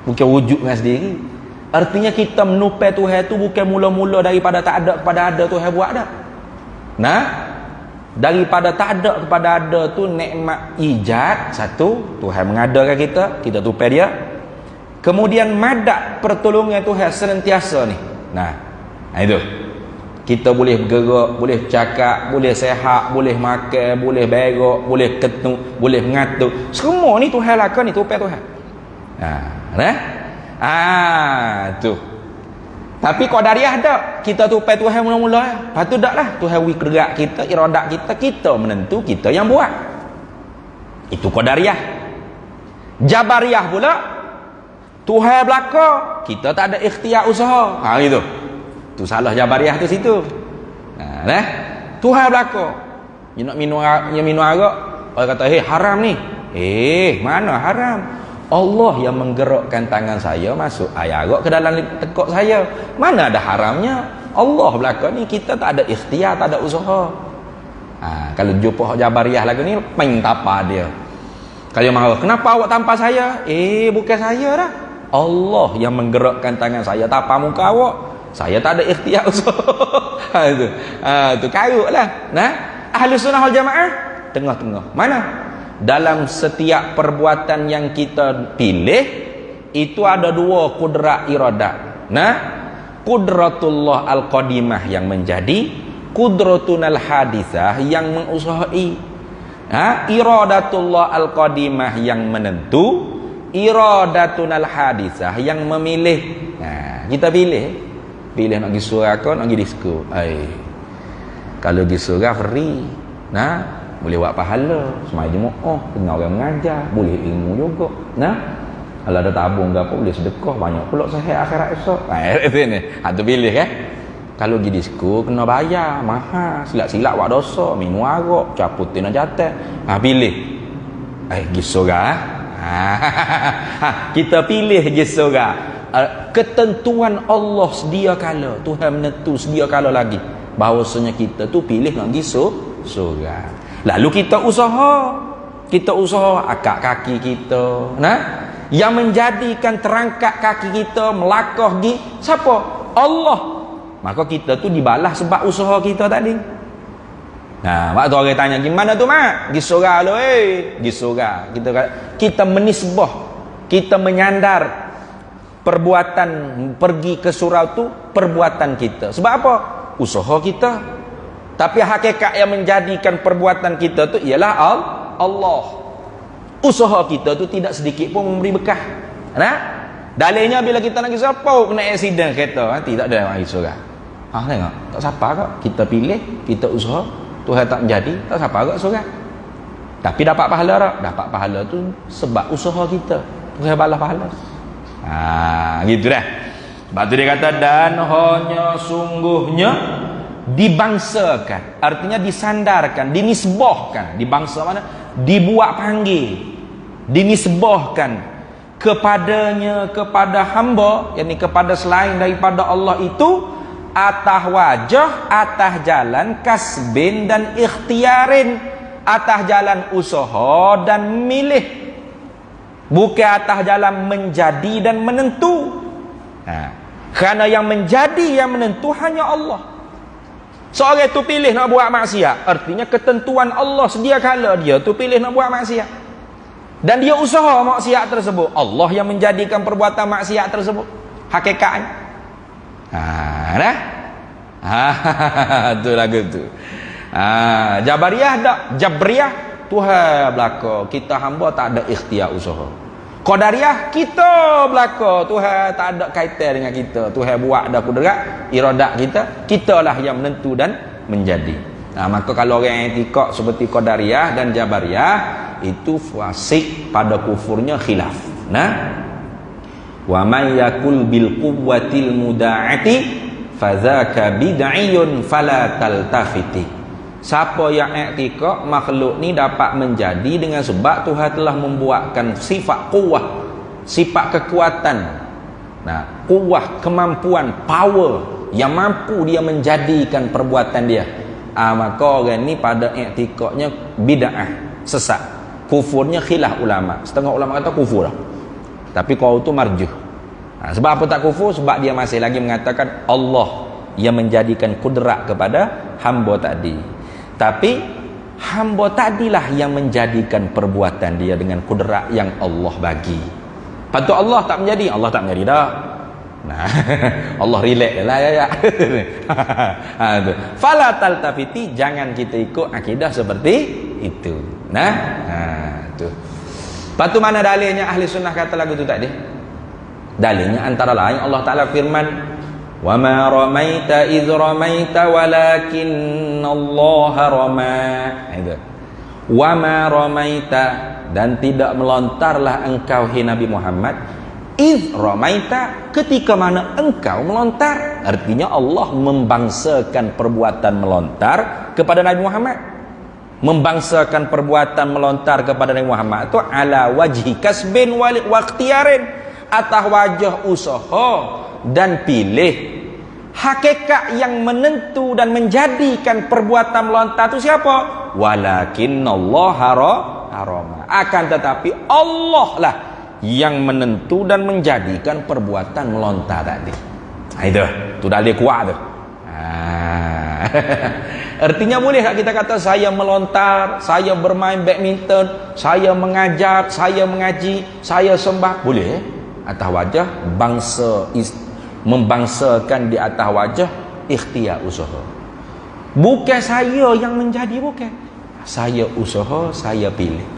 bukan wujud dengan sendiri. Artinya kita menupai Tuhan tu bukan mula-mula daripada tak ada kepada ada Tuhan buat dah. Nah, daripada tak ada kepada ada tu nikmat ijad satu, Tuhan mengadakan kita tupai dia. Kemudian madak pertolongan Tuhan senantiasa ni. Nah, itu. Kita boleh bergerak, boleh cakap, boleh sehat, boleh makan, boleh berak, boleh ketemu, boleh mengatur. Semua ni Tuhan lakukan ni, tupai Tuhan. Tu. Tapi qadariyah tak. Kita tupai Tuhan mula-mula. Lepas tu tak lah. Tuhan gerak kita, iradat kita menentu, kita yang buat. Itu qadariyah. Jabariyah pula, Tuhan belaka, kita tak ada ikhtiar usaha. Gitu. Tu salah Jabariyah tu situ. Tuhan belaka. Dia nak minum arak, orang kata, haram ni. Mana haram? Allah yang menggerakkan tangan saya masuk air arak ke dalam tekuk saya. Mana ada haramnya? Allah belaka ni, kita tak ada ikhtiar, tak ada usaha. Kalau jumpa Jabariyah lagi ni, main tapa dia. Kalau marah, kenapa awak tampar saya? Bukan saya dah. Allah yang menggerakkan tangan saya tapa muka awak. Saya tak ada ikhtiar usaha. Tu karutlah. Ahli sunnah wal jamaah tengah-tengah. Mana? Dalam setiap perbuatan yang kita pilih itu ada dua kudrat iradat. Kudratullah al-qadimah yang menjadi, kudratunal hadisah yang mengusahai. Iradatullah al-qadimah yang menentu, iradatunal hadisah yang memilih. Kita pilih nak pergi surau ke nak pergi disko. Kalau pergi surau free, boleh buat pahala, semai Jumaat, dengar orang mengajar, boleh ilmu juga. Kalau ada tabung ke apa, boleh sedekah, banyak pula sehat akhirat esok. Ini tu pilih kan. Kalau pergi disko kena bayar, mahal, silap-silap buat dosa, minum arak, caputin jatah. Pilih pergi surau. Kita pilih je surau. Ketentuan Allah sedia kala, Tuhan menentu sedia kala lagi bahawasanya kita tu pilih nak pergi surau. Lalu kita usaha akak kaki kita, Yang menjadikan terangkat kaki kita melangkah gi siapa? Allah. Maka kita tu dibalas sebab usaha kita tadi. Nah, waktu orang tanya gimana tu mak? Gi surau lo gi surau. Kita menisbah, kita menyandar perbuatan pergi ke surau tu perbuatan kita. Sebab apa? Usaha kita. Tapi hakikat yang menjadikan perbuatan kita tu ialah Allah. Usaha kita tu tidak sedikit pun memberi bekah. Nah, dalilnya bila kita nak pergi surau kena accident kereta, tidak ada orang surau. Tengok, tak siapa kok. Kita pilih, kita usaha, Tuhan tak menjadi, tak siapa kok surau. Tapi dapat pahala tak? Dapat pahala tu sebab usaha kita. Tuhan balas pahala. Gitu dah. Sebab tu dia kata dan hanya sungguhnya dibangsakan, artinya disandarkan, dinisbahkan. Dibangsa mana? Dibuat panggil, dinisbahkan kepadanya, kepada hamba, yakni kepada selain daripada Allah itu, atas wajah, atas jalan kasbin dan ikhtiarin, atas jalan usaha dan milih, bukan atas jalan menjadi dan menentu. Kerana yang menjadi, yang menentu hanya Allah. Seorang tu pilih nak buat maksiat, artinya ketentuan Allah sedia kala dia tu pilih nak buat maksiat, dan dia usaha maksiat tersebut. Allah yang menjadikan perbuatan maksiat tersebut hakikatnya. Dah. Tu lagu tu. Jabariyah tak? Jabriyah Tuhan belaka, kita hamba tak ada ikhtiar usaha. Qadariyah kita belaka, Tuhan tak ada kaitan dengan kita. Tuhan buat dah kudrat, iradat kita lah yang menentu dan menjadi. Maka kalau orang yang etikad seperti Qadariyah dan Jabariyah itu fasik, pada kufurnya khilaf. Wa may yakul bil quwwatil muda'ati fadzaka bid'iyun fala taltafiti. Siapa yang i'tikad makhluk ni dapat menjadi dengan sebab Tuhan telah membuatkan sifat kuwah, sifat kekuatan. Kuwah, kemampuan, power yang mampu dia menjadikan perbuatan dia. Maka orang ni pada i'tikadnya bid'ah, sesat. Kufurnya khilaf ulama. Setengah ulama kata kufur lah. Tapi kau tu marjuh. Sebab apa tak kufur? Sebab dia masih lagi mengatakan Allah yang menjadikan kudrat kepada hamba tadi. Tapi hamba tadilah yang menjadikan perbuatan dia dengan kudrat yang Allah bagi. Patut Allah tak menjadi, Allah tak menjadi dah. Allah relax lah ya. Fala taltafiti, jangan kita ikut akidah seperti itu. Tu. Patu mana dalilnya ahli sunnah kata lagu tu tadi? Dalilnya antara lain Allah Ta'ala firman, wa ma ramaita idh ramaita walakinallaha rama. Itu. Wa ma ramaita, dan tidak melontarlah engkau hai Nabi Muhammad, idh ramaita, ketika mana engkau melontar. Artinya Allah membangsakan perbuatan melontar kepada Nabi Muhammad. Membangsakan perbuatan melontar kepada Nabi Muhammad itu ala wajhi kasbin wa ikhtiarin, atas wajah usaha dan pilih. Hakikat yang menentu dan menjadikan perbuatan melontar itu siapa? Walakinnallaha harama. Akan tetapi Allah lah yang menentu dan menjadikan perbuatan melontar tadi. Itu dalil kuat tu. Artinya boleh tak kita kata saya melontar, saya bermain badminton, saya mengajar, saya mengaji, saya sembah, boleh? Atas wajah bangsa, membangsakan di atas wajah ikhtiar usaha. Bukan saya yang menjadi, bukan. Saya usaha, saya pilih.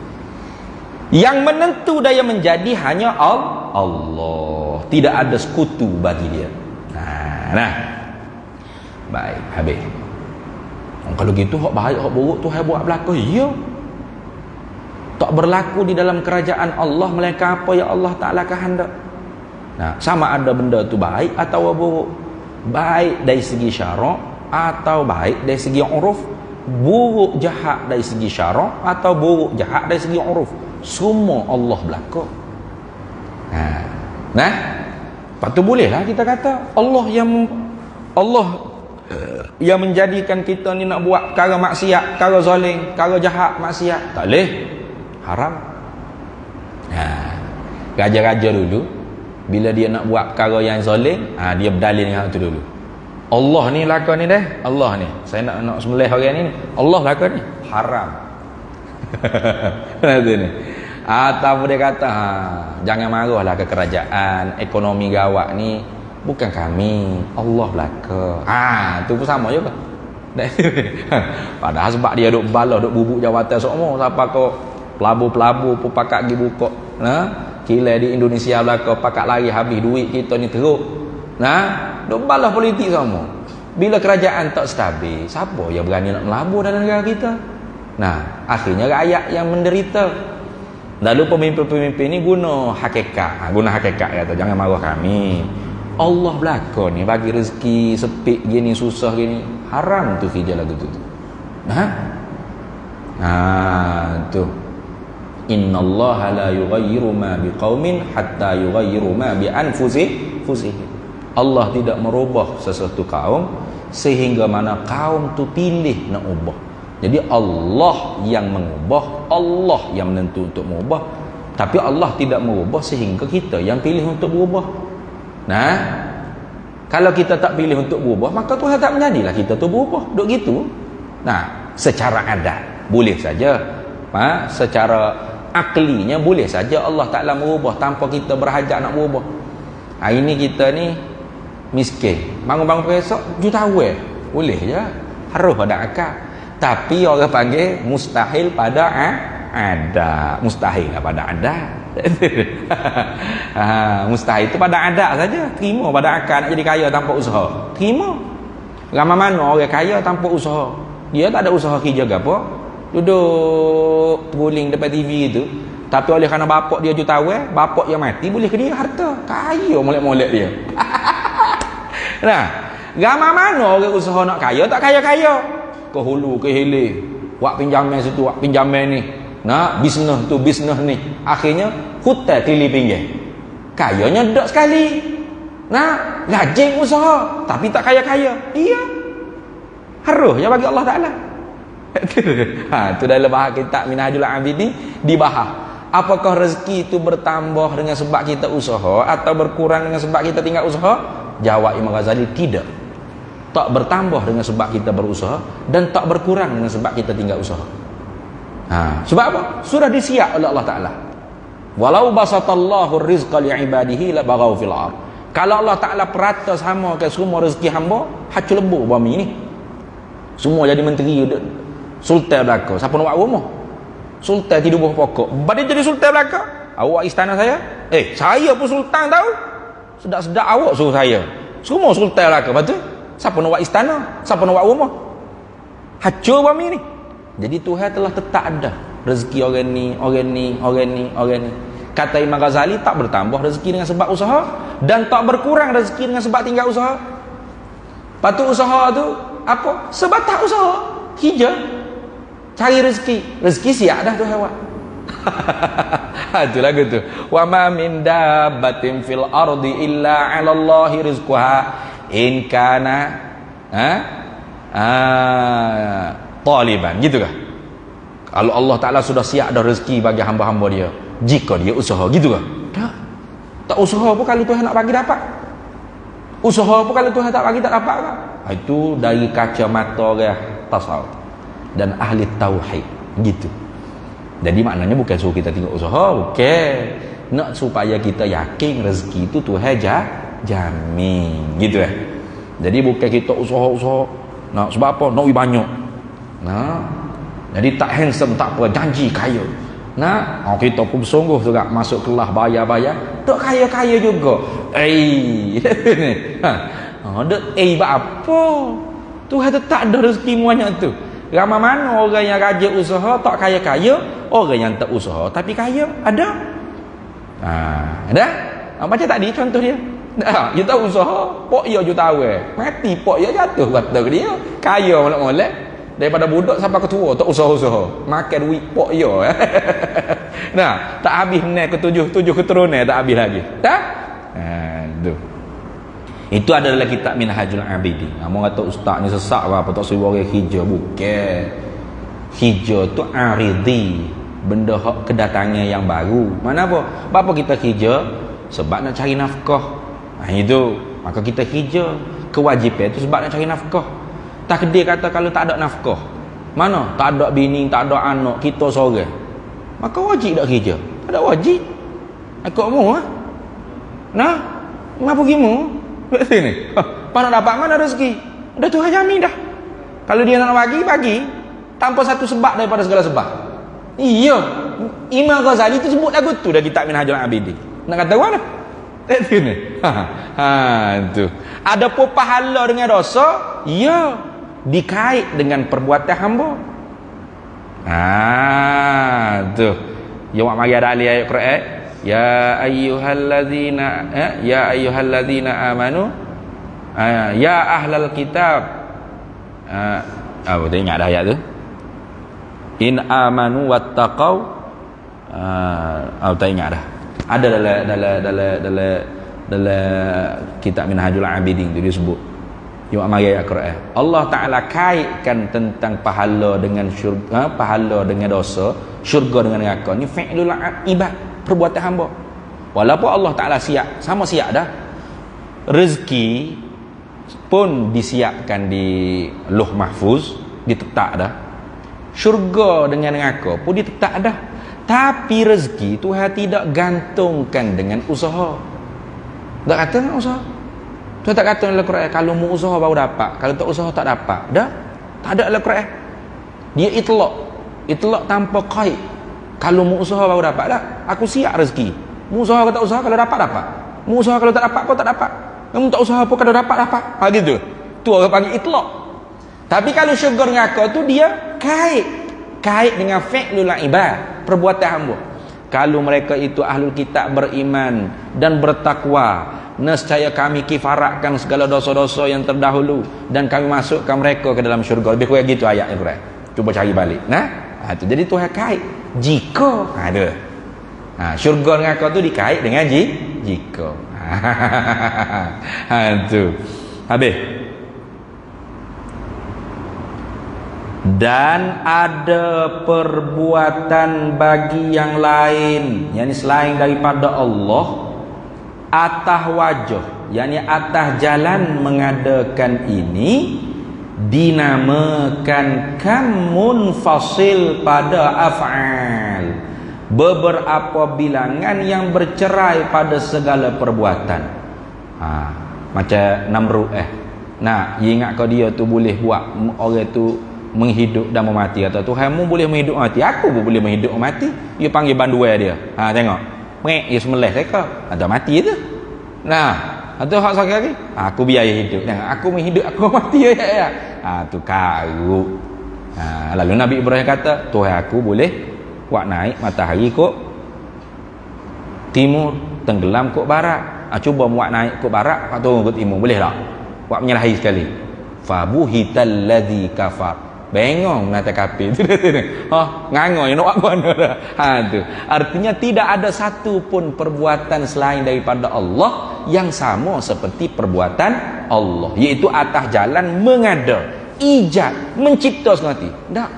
Yang menentu dan yang menjadi hanya Allah. Tidak ada sekutu bagi dia. Baik, habis. Kalau gitu hak baik hak buruk Tuhan buat berlaku. Ya. Tak berlaku di dalam kerajaan Allah melainkan apa yang Allah Ta'ala kehendak. Sama ada benda tu baik atau buruk. Baik dari segi syarak atau baik dari segi uruf. Buruk jahat dari segi syarak atau buruk jahat dari segi uruf. Semua Allah berlaku. Lepas tu bolehlah kita kata Allah yang menjadikan kita ni nak buat perkara maksiat, perkara zalim, perkara jahat, maksiat. Tak boleh. Haram. Raja-raja dulu bila dia nak buat perkara yang zalim, dia berdalil dengan itu dulu. Allah ni lakon ni dah. Allah ni. Saya nak sembelih orang ni. Allah lakon ni. Haram. Itu ni. Atau dia kata, jangan marahlah ke kerajaan, ekonomi gawat ni bukan kami, Allah belaka. Tu pun sama juga. Padahal sebab dia duk balah, duk bubuk jawatan semua, siapa kau pelabur-pelabur pun pakat pergi buka. Kila di Indonesia belaka pakat lari habis duit kita ni teruk. Duk balah politik semua. Bila kerajaan tak stabil, siapa yang berani nak melabur dalam negara kita? Akhirnya rakyat yang menderita. Lalu pemimpin-pemimpin ni guna hakikat. Guna hakikat kata, jangan marah kami. Allah belaka ni bagi rezeki sepik gini, susah gini. Haram tu kerja lagu tu. Tu. Innallaha la yughayyiru ma biqaumin hatta yughayyiru ma bi anfusihim. Allah tidak merubah sesuatu kaum sehingga mana kaum tu pilih nak ubah. Jadi Allah yang mengubah, Allah yang menentu untuk mengubah, tapi Allah tidak mengubah sehingga kita yang pilih untuk berubah. Kalau kita tak pilih untuk berubah, maka Tuhan tak menjadilah kita tu berubah. Duk gitu. Secara adat boleh saja. Secara aklinya boleh saja Allah Ta'ala merubah tanpa kita berhajat nak berubah. Hari ni kita ni miskin, bangun-bangun esok juta awal boleh je, harus ada akal. Tapi orang panggil mustahil pada adat. Mustahil lah pada adat. Mustahil itu pada adat saja. Terima pada akal nak jadi kaya tanpa usaha. Terima. Ramai mana orang kaya tanpa usaha. Dia tak ada usaha kerja ke apa. Duduk guling depan TV itu. Tapi oleh kerana bapak dia jutawan, bapak yang mati boleh ke dia harta. Kaya molek-molek dia. Ramai mana orang usaha nak kaya tak kaya-kaya. Ke hulu, ke hilir, buat pinjaman situ, buat pinjaman ni, bisnes tu, bisnes ni, akhirnya hutang tili pinggir. Kayanya dak sekali. Rajin usaha tapi tak kaya-kaya. Iya, harus ya bagi Allah Ta'ala. Tu dalam bahas kitab Minhajul Abidin dibahas, apakah rezeki itu bertambah dengan sebab kita usaha atau berkurang dengan sebab kita tinggal usaha? Jawab Imam Ghazali, tidak. Tak bertambah dengan sebab kita berusaha dan tak berkurang dengan sebab kita tinggal usaha. Sebab apa? Sudah disiap oleh Allah Ta'ala. Walau basatallahu rizqa li'ibadihi la baghaw fil ard. Kalau Allah Ta'ala perata sama ke semua rezeki hamba, hacu lebur bumi ni. Semua jadi menteri, sultan belaka. Siapa nak buat rumah? Sultan tidur bawah pokok. Badai jadi sultan belaka. Awak istana saya? Saya pun sultan tahu. Sedap-sedap awak suruh saya. Semua sultan belaka. Betul? Siapa nak buat istana? Siapa nak buat rumah? Hancur bumi ni. Jadi Tuhan telah tetap ada rezeki orang ni, orang ni, orang ni, orang ni. Kata Imam Ghazali, tak bertambah rezeki dengan sebab usaha dan tak berkurang rezeki dengan sebab tinggal usaha. Patut usaha tu apa? Sebatas usaha. Kerja. Cari rezeki. Rezeki siap dah Tuhan buat. Itu lagu tu. Wa ma min dabbatin fil ardi illa 'ala Allahi rizquha in kana taliban, gitu kah? Kalau Allah Ta'ala sudah siap dah rezeki bagi hamba-hamba dia, jika dia usaha, gitu kah? Tak usaha pun kalau Tuhan nak bagi dapat. Usaha pun kalau Tuhan tak bagi tak dapat kah? Itu dari kacamata orang tasawuf dan ahli tauhid, gitu. Jadi maknanya bukan suruh kita tengok usaha, bukan. Nak supaya kita yakin rezeki itu Tuhan jamin, gitu Jadi bukan kita usaha-usaha sebab apa? Nak banyak. Jadi tak handsome tak apa, janji kaya. Kita pun bersungguh juga masuk kelas bayar-bayar, tak kaya-kaya juga. Buat apa? Tuhan tetap ada rezeki banyak tu. Ramai mana orang yang rajin usaha tak kaya-kaya, orang yang tak usaha tapi kaya, ada. Ada? Macam tadi contoh dia. Dia tak usaha, pok ia jutawan. Mati pok ia jatuh kata dia. Kaya molek-molek. Daripada budak sampai ke tua tak usaha-usaha. Makan duit pok ia. Tak habis ni ke tujuh keturunan tak habis lagi. Tak? Tu. Itu adalah kitab Minhajul Abidin. Kamu kata ustaz ni sesak apa tak suruh orang hijau, bukan. Hijau tu aridi. benda hak kedatangan yang baru. Mana apa? Apa kita kerja? Sebab nak cari nafkah. Itu. Maka kita kerja. Kewajipan itu sebab nak cari nafkah. Takdir kata kalau tak ada nafkah, mana? Tak ada bini, tak ada anak, kita seorang. Maka wajib tak kerja? Tak ada wajib. Ikut mu ah. Nah, ngapa pergi mu? Dekat sini. Mana dapat mana rezeki? Dah Tuhan jamin dah. Kalau dia nak bagi, tanpa satu sebab daripada segala sebab. Iya. Imam Ghazali tu sebut lagu tu dah kitab Minhajul Abidin. Nak kata mana? Dekat sini. Tu. Ada pun pahala dengan dosa? Ya. Dikait dengan perbuatan hamba. Tu. Ya mak mari ada ahli ayat Quran. Ya ayyuhalladzina amanu ya ahlal kitab. Tak ingat dah ayat tu. In amanu wattaqau. Tak ingat dah. Ada dalam kitab Minhajul Abidin tu dia sebut. Yang mari ayat Quran. Allah Taala kaitkan tentang pahala dengan syurga, pahala dengan dosa, syurga dengan neraka. Ni fi'lul ibad, perbuatan hamba. Walaupun Allah Taala siap, sama siap dah. Rezeki pun disiapkan di Lauh Mahfuz, ditetap dah. Syurga dengan neraka pun ditetap dah. Tapi rezeki Tuhan tidak gantungkan dengan usaha. Tak kata dengan usaha. Tuhan tak kata dalam Quran kalau mu usaha baru dapat, kalau tak usaha tak dapat. Dah. Tak ada dalam Quran. Dia itlaq tanpa qaid. Kalau mu usaha baru dapat dah. Aku siap rezeki. Mu usaha kalau tak usaha, kalau dapat dapat. Mu usaha kalau tak dapat pun tak dapat. Kamu tak usaha pun kalau dapat dapat. Gitu. Tu orang panggil itlaq. Tapi kalau syurga neraka tu dia kait dengan fi'lul ibad, perbuatan hamba. Kalau mereka itu ahlul kitab beriman dan bertakwa, nescaya kami kifaratkan segala dosa-dosa yang terdahulu dan kami masukkan mereka ke dalam syurga. Lebih kurang gitu ayat Al-Quran. Cuba cari balik. Tu. Jadi Tuhan kait jika ada. Syurga neraka tu dikait dengan jika. Tu. Habis. Dan ada perbuatan bagi yang lain, yakni selain daripada Allah, atas wajah, yakni atas jalan mengadakan ini dinamakan kam munfasil pada af'al, beberapa bilangan yang bercerai pada segala perbuatan. Macam Namrud ingat kau dia tu boleh buat orang tu menghidup dan memati, atau Tuhanmu boleh menghidup mati, aku pun boleh menghidup mati. Dia panggil banduai dia. Tengok. Dia semelih mereka. Atau mati tu. Atau hak sakit lagi. Aku biaya hidup. Tengok, aku menghidup, aku mati ya. Tu karut. Lalu Nabi Ibrahim kata, Tuhan aku boleh buat naik matahari kok timur, tenggelam kok barat. Cuba buat naik kok barat, turun kok timur, boleh tak? Buat menyalahi sekali. Fabuhital ladzi kafar. Bengong nata kafir. Ngangoi nak buat mana dah. Tu. Artinya tidak ada satu pun perbuatan selain daripada Allah yang sama seperti perbuatan Allah, iaitu atas jalan mengada, ijad, mencipta sekali. Tak.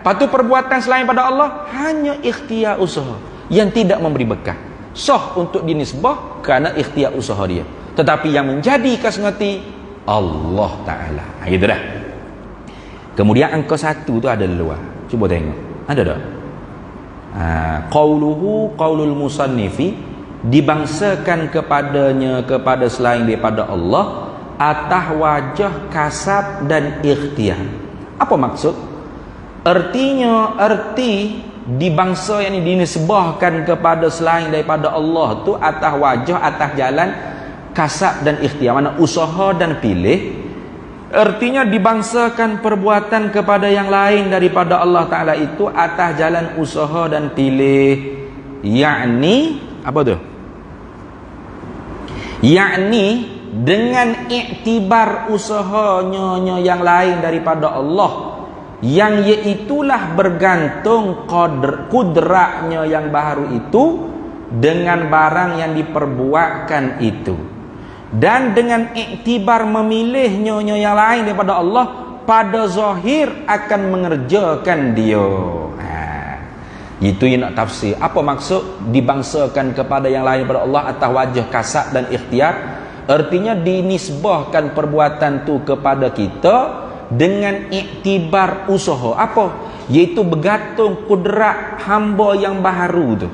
Patu perbuatan selain pada Allah hanya ikhtiar usaha yang tidak memberi bekal. Sah untuk dinisbah kerana ikhtiar usaha dia. Tetapi yang menjadi kasngati Allah Ta'ala. Gitu dah. Kemudian angka 1 tu ada luar. Cuba tengok. Ada tak? Qaulul musannifi, dibangsakan kepadanya, kepada selain daripada Allah, atas wajah kasab dan ikhtiar. Apa maksud? Artinya, dibangsa yang dinisbahkan kepada selain daripada Allah tu atas wajah, atas jalan kasab dan ikhtiar, mana usaha dan pilih. Artinya dibangsakan perbuatan kepada yang lain daripada Allah Ta'ala itu atas jalan usaha dan pilih. Yakni apa tu? Yakni dengan iktibar usahanya yang lain daripada Allah, yang iaitulah bergantung kudratnya yang baru itu dengan barang yang diperbuatkan itu, dan dengan iktibar memilihnya yang lain daripada Allah pada zahir akan mengerjakan dia. Itu yang nak tafsir. Apa maksud dibangsakan kepada yang lain pada Allah atas wajah kasab dan ikhtiar? Artinya dinisbahkan perbuatan tu kepada kita dengan iktibar usaha. Apa? Iaitu bergantung kudrat hamba yang baharu tu.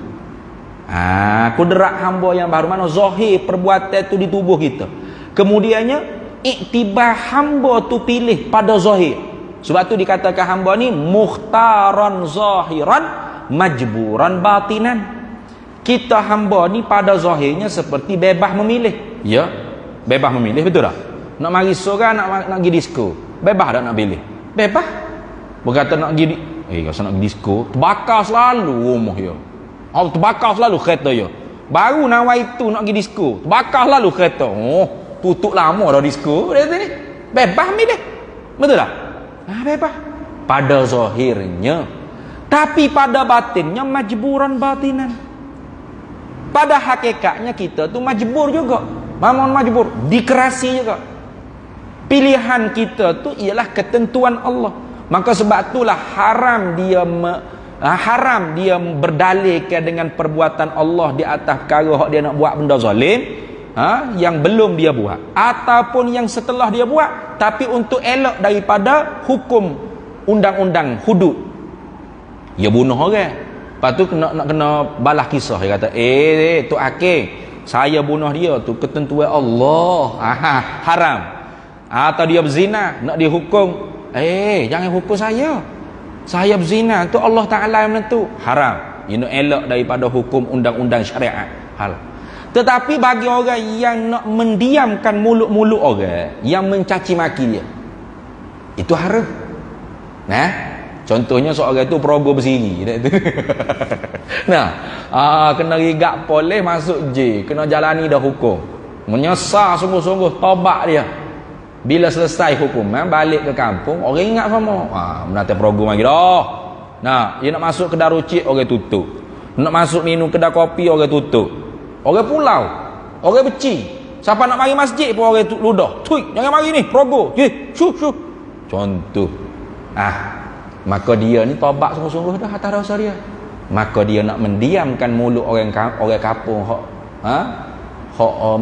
Kudrat hamba yang baru, mana zahir perbuatan tu di tubuh kita. Kemudiannya iktibar hamba tu pilih pada zahir. Sebab tu dikatakan hamba ni mukhtaran zahiran majburan batinan. Kita hamba ni pada zahirnya seperti bebas memilih. Ya, bebas memilih, betul tak? Nak mari seorang, nak pergi disko, bebas tak nak pilih? Bebas. Berkata nak pergi kalau nak pergi disko, terbakar selalu rumah ya. Terbakar selalu kereta ya. Baru nawai tu nak pergi disko, terbakar selalu kereta. Tutup lama dah disko dia ni. Bebas milih. Betul tak? Bebas pada zahirnya. Tapi pada batinnya majburan batinan. Pada hakikatnya kita tu majbur juga. Mamun majbur, dikerasi juga. Pilihan kita tu ialah ketentuan Allah. Maka sebab itulah haram dia berdalilkan dengan perbuatan Allah di atas perkara hak dia nak buat benda zalim, yang belum dia buat ataupun yang setelah dia buat, tapi untuk elak daripada hukum undang-undang hudud. Dia bunuh orang. Lepas tu nak kena balas kisah. Dia kata, tu Hakim, saya bunuh dia tu ketentuan Allah. Haram. Atau dia berzina, nak dihukum. Jangan hukum saya. Saya berzina, tu Allah Ta'ala yang menentu. Haram. Dia nak elak daripada hukum undang-undang syariat. Halal. Tetapi bagi orang yang nak mendiamkan mulut-mulut orang yang mencaci maki dia, itu haram. Contohnya seorang itu perogoh bersiri. Kena rigak polis, masuk je, kena jalani dah hukum. Menyesal sungguh-sungguh, tobat dia. Bila selesai hukum, balik ke kampung, orang ingat sama. Menata perogoh lagi dah. Dia nak masuk kedai rucik, orang tutup. Nak masuk minum kedai kopi, orang tutup. Orang pulau, orang beci. Siapa nak mari masjid pun orang ludah. Cuy, jangan mari ni, perogoh. Syuh. Contoh. Maka dia ni tobat sungguh-sungguh dah atas dosa dia. Maka dia nak mendiamkan mulut orang kampung hak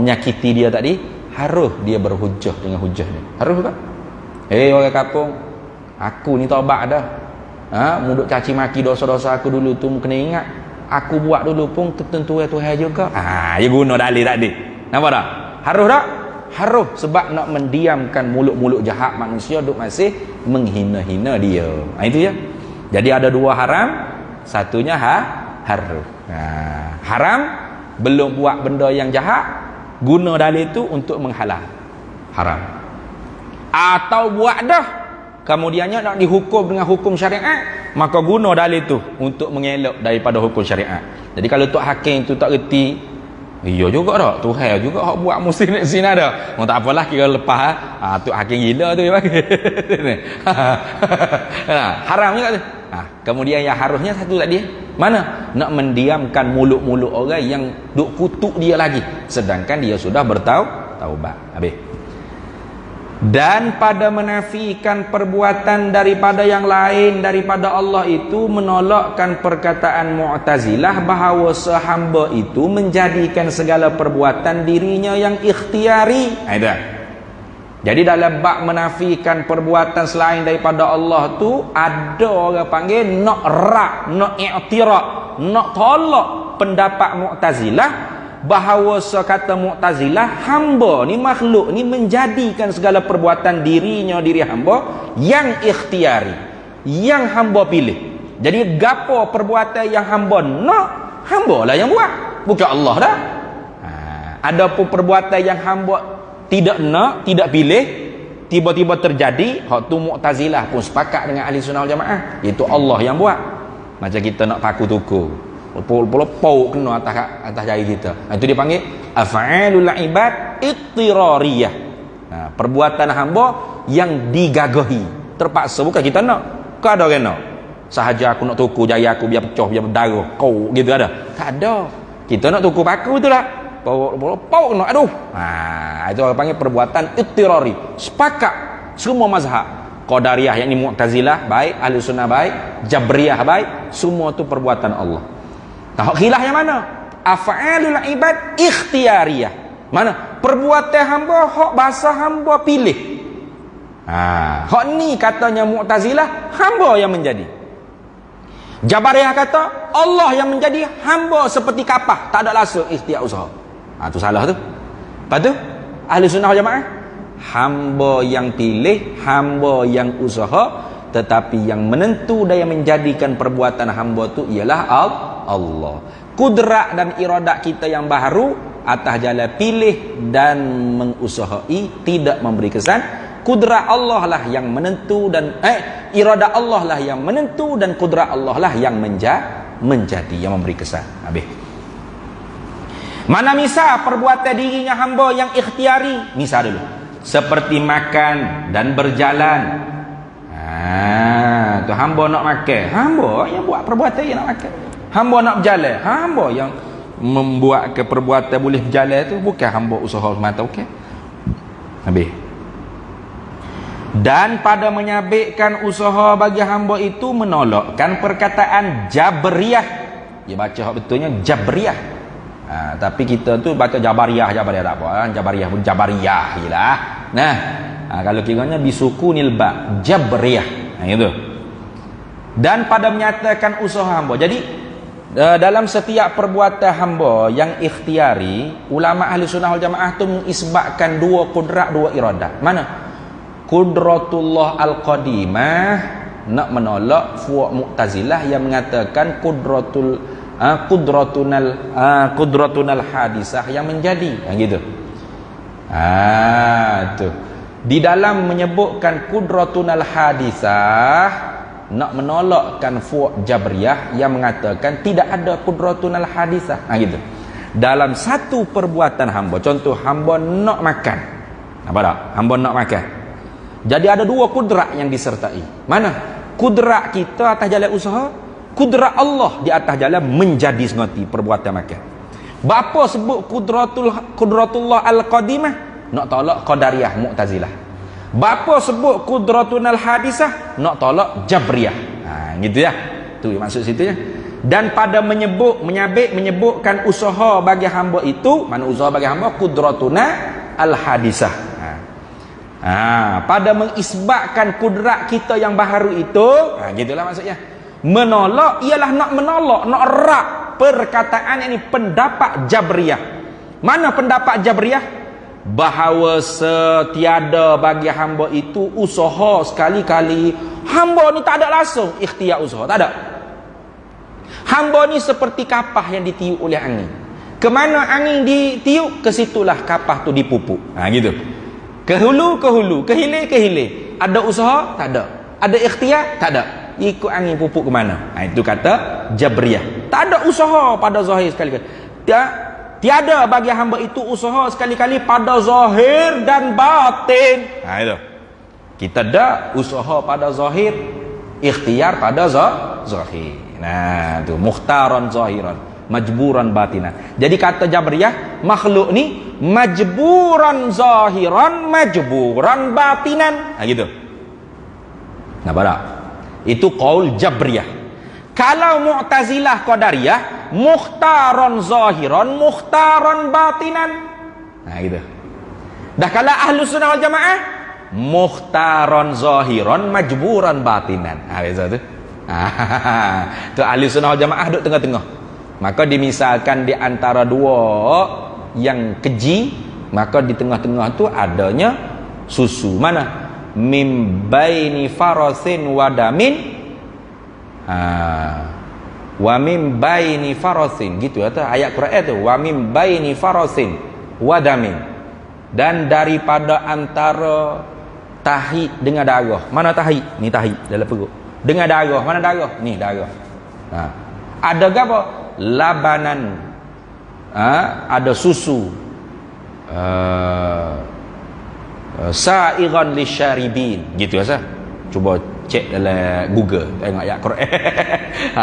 menyakiti dia tadi, harus dia berhujah dengan hujah ni. Harus tak? Orang kampung, aku ni tobat dah. Mulut caci maki dosa-dosa aku dulu tu kena ingat. Aku buat dulu pun ketentuan Tuhan juga. Dia guna dalil tadi. Nampak tak? Harus tak? Harus, sebab nak mendiamkan mulut-mulut jahat manusia duk masih menghina-hina dia. Itu ya. Jadi ada dua haram, satunya harus. Haram belum buat benda yang jahat, guna dalil itu untuk menghalang. Haram. Atau buat dah, kemudiannya nak dihukum dengan hukum syariat, maka guna dalil itu untuk mengelak daripada hukum syariat. Jadi kalau Tok Hakim itu tak reti, iya juga tak, Tuhan juga hak buat musim nak zina dah. Tak apalah, kira lepas Tok Hakim gila tu dia panggil. Haram juga tu. Kemudian yang harusnya satu tadi, mana? Nak mendiamkan mulut-mulut orang yang duk kutuk dia lagi, sedangkan dia sudah bertaubat. Habis. Dan pada menafikan perbuatan daripada yang lain daripada Allah itu menolakkan perkataan Mu'tazilah bahawa sehamba itu menjadikan segala perbuatan dirinya yang ikhtiari. Jadi dalam bab menafikan perbuatan selain daripada Allah tu, ada orang panggil nak i'tirak, nak tolak pendapat Mu'tazilah bahawa sekata Mu'tazilah, hamba ni, makhluk ni menjadikan segala perbuatan diri hamba yang ikhtiari, yang hamba pilih. Jadi gapo perbuatan yang hamba nak, hamba lah yang buat, bukan Allah dah. Adapun perbuatan yang hamba tidak nak, tidak pilih, tiba-tiba terjadi, hak tu Mu'tazilah pun sepakat dengan ahli sunnah wal jamaah, iaitu Allah yang buat. Macam kita nak paku tuku, pol kena atas jari kita. Itu dia panggil af'alul ibad ittirariyah. Perbuatan hamba yang digagahi, terpaksa, bukan kita nak. Kau ada orang nak? Sahaja aku nak tuku jari aku biar pecah, biar berdarah, kau gitu ada? Tak ada. Kita nak tuku paku betul tak? Pau nak, aduh. Itu orang panggil perbuatan ittirari. Sepakat semua mazhab Qadariyah yang ini Mu'tazilah baik, Ahli Sunnah baik, Jabriyah baik, semua tu perbuatan Allah. Tahu khilaf yang mana? Af'alul ibad ikhtiyariyah. Mana? Perbuatan hamba hak bahasa hamba pilih. Hak ni katanya Mu'tazilah hamba yang menjadi. Jabariyah kata Allah yang menjadi, hamba seperti kapah, tak ada langsung ikhtiar usaha. Tu salah tu. Lepas tu Ahli Sunnah wal Jamaah hamba yang pilih, hamba yang usaha, tetapi yang menentu dan yang menjadikan perbuatan hamba tu ialah Allah. Kudrat dan iradat kita yang baharu atas jalan pilih dan mengusahai, tidak memberi kesan. Kudrat Allah lah yang menentu dan iradat Allah lah yang menentu, dan kudrat Allah lah yang menjadi, yang memberi kesan. Habis. Mana misal perbuatan dirinya hamba yang ikhtiari? Misal dulu, seperti makan dan berjalan. Tu hamba nak makan, hamba yang buat perbuatan yang nak makan. Hamba nak berjalan, hamba yang membuat ke perbuatan boleh berjalan tu, bukan hamba usaha semata. Okey. Habis. Dan pada menyabitkan usaha bagi hamba itu menolakkan perkataan Jabriyah. Dia baca hak betulnya Jabriyah. Tapi kita tu baca Jabariyah tak apa. Jabariyah pun Jabariyah jelah. Nah, kalau kiranya bisukunil ba, Jabriyah. Gitu. Dan pada menyatakan usaha hamba. Jadi dalam setiap perbuatan hamba yang ikhtiari, ulama Ahli Sunnah wal Jamaah tu mengisbatkan dua kudrat, dua iradat. Mana? Kudratullah al-qadimah, nak menolak fuak Mu'tazilah yang mengatakan kudratunal hadisah yang menjadi. Gitu. Tu. Di dalam menyebutkan kudratunal hadisah, nak menolakkan fuak Jabriyah yang mengatakan tidak ada kudratunal hadisah. Gitu. Dalam satu perbuatan hamba, contoh hamba nak makan. Apa tak? Hamba nak makan. Jadi ada dua kudrat yang disertai. Mana? Kudrat kita atas jalan usaha, kudrat Allah di atas jalan menjadi sengoti perbuatan makan. Bapa sebut kudratullah al-qadimah, nak tolak Qadariyah Mu'tazilah. Bapa sebut kudratunal hadisah, nak tolak Jabriyah. Gitu ya. Tu maksud situnya. Dan pada menyebutkan usaha bagi hamba itu, mana usaha bagi hamba? Kudratuna al-hadisah. Pada mengisbatkan kudrat kita yang baharu itu, gitulah maksudnya. Menolak ialah nak menolak, nak erat perkataan ini pendapat Jabriyah. Mana pendapat Jabriyah? Bahawa setiada bagi hamba itu usaha sekali-kali. Hamba ni tak ada langsung ikhtiar usaha, tak ada. Hamba ni seperti kapah yang ditiup oleh angin. Kemana angin ditiup, ke situlah kapah tu dipupuk. Gitu. Ke hulu, ke hilir. Ada usaha? Tak ada. Ada ikhtiar? Tak ada. Ikut angin pupuk ke mana? Itu kata Jabriyah. Tak ada usaha pada zahir sekali-kali. Tiada bagi hamba itu usaha sekali-kali pada zahir dan batin. Itu. Kita ada usaha pada zahir, ikhtiar pada zahir. Tu mukhtaran zahiran, majburan batinan. Jadi kata Jabriyah, makhluk ni majburan zahiran, majburan batinan. Gitu. Nampak tak? Itu qaul Jabriyah. Kalau Mu'tazilah Qadariyah, mukhtaran zahiran, mukhtaran batinan. Gitu. Dah kalau Ahlus Sunnah wal Jamaah, mukhtaran zahiran, majburan batinan. Biasa tu. Tu Ahlus Sunnah wal Jamaah duduk tengah-tengah. Maka dimisalkan di antara dua yang keji, maka di tengah-tengah tu adanya susu. Mana? Mim baini farasin wadamin. Wa mim baini farasin, gitu atau ayat Quran tu, wa mim baini farasin wadamin. Dan daripada antara tahi dengan darah. Mana tahi? Ni tahi dalam perut. Dengan darah, mana darah? Ni darah. Ada apa? Labanan. Ada susu. Sa'iran lisyaribin. Gitu asa. Cuba cek dalam Google, tengok ayat Quran.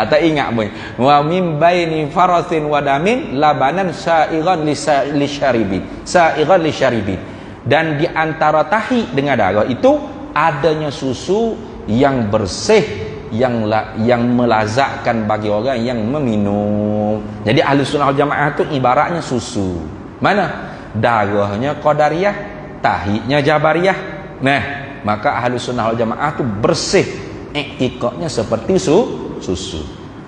Tak ingat pun. Wa mim baini farasin wadamin labanan sa'iran lisyaribin. Sa'iran lisyaribin. Dan di antara tahi dengan darah itu adanya susu yang bersih, yang melazatkan bagi orang yang meminum. Jadi ahli sunnah wal jamaah tu ibaratnya susu. Mana? Darahnya qadariyah, tahiknya jabariyah. Nah, maka ahli sunnah wal jamaah tu bersih, iktikadnya seperti susu.